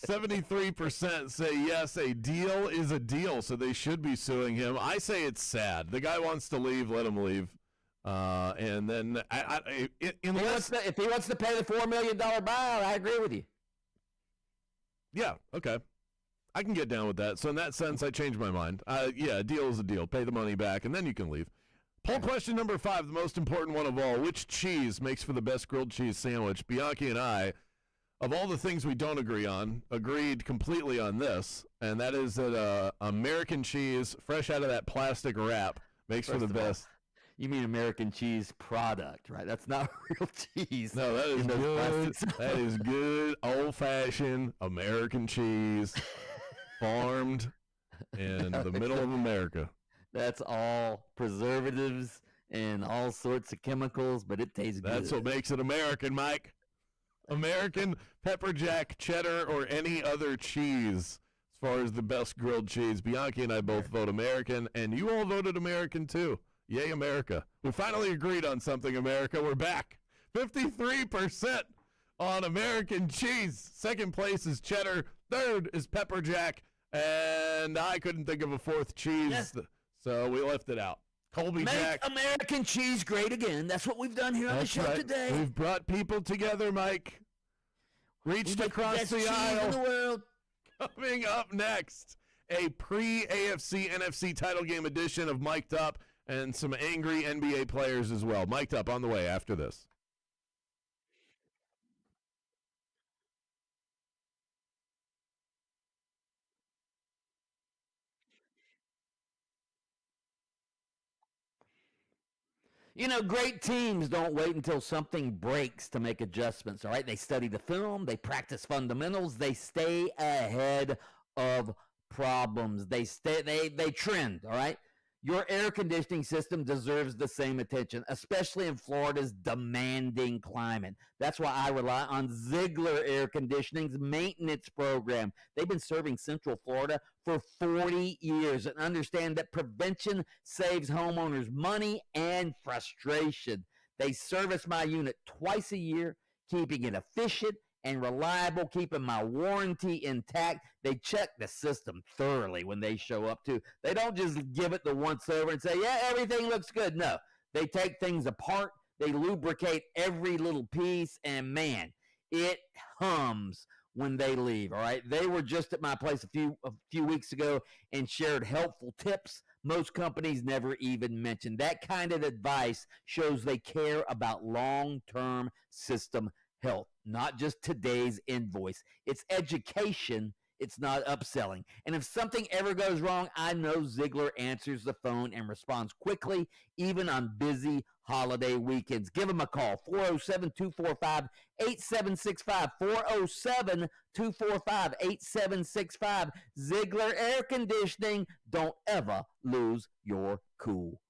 73% say yes, a deal is a deal, so they should be suing him. I say it's sad. The guy wants to leave, let him leave. And then if he wants to pay the $4 million buyout, I agree with you. Yeah, okay. I can get down with that. So in that sense, I changed my mind. Yeah, a deal is a deal. Pay the money back, and then you can leave. Poll question number 5, the most important one of all. Which cheese makes for the best grilled cheese sandwich? Bianchi and I, of all the things we don't agree on, agreed completely on this, and that is that American cheese, fresh out of that plastic wrap, makes for the best. You mean American cheese product, right? That's not real cheese. No, that is good. That is good old-fashioned American cheese, farmed in the middle of America. That's all preservatives and all sorts of chemicals, but it tastes good. That's what makes it American, Mike. American, pepper jack, cheddar, or any other cheese as far as the best grilled cheese. Bianchi and I both vote American, and you all voted American too. Yay, America. We finally agreed on something, America. We're back. 53% on American cheese. Second place is cheddar. Third is pepper jack. And I couldn't think of a fourth cheese, so we left it out. Colby Jack. Make American cheese great again. That's what we've done here on the show today. We've brought people together, Mike. Reached across the aisle. In the world. Coming up next, a pre-AFC NFC title game edition of Mic'd Up and some angry NBA players as well. Mic'd Up on the way after this. You know, great teams don't wait until something breaks to make adjustments, all right? They study the film, they practice fundamentals, they stay ahead of problems. They trend, all right? Your air conditioning system deserves the same attention, especially in Florida's demanding climate. That's why I rely on Ziegler Air Conditioning's maintenance program. They've been serving Central Florida for 40 years and understand that prevention saves homeowners money and frustration. They service my unit twice a year, keeping it efficient and reliable, keeping my warranty intact. They check the system thoroughly when they show up, too. They don't just give it the once over and say, yeah, everything looks good. No, they take things apart. They lubricate every little piece, and, man, it hums when they leave, all right? They were just at my place a few weeks ago and shared helpful tips most companies never even mention. That kind of advice shows they care about long-term system health, not just today's invoice. It's education. It's not upselling. And if something ever goes wrong, I know Ziegler answers the phone and responds quickly, even on busy holiday weekends. Give them a call, 407-245-8765, 407-245-8765. Ziegler Air Conditioning. Don't ever lose your cool.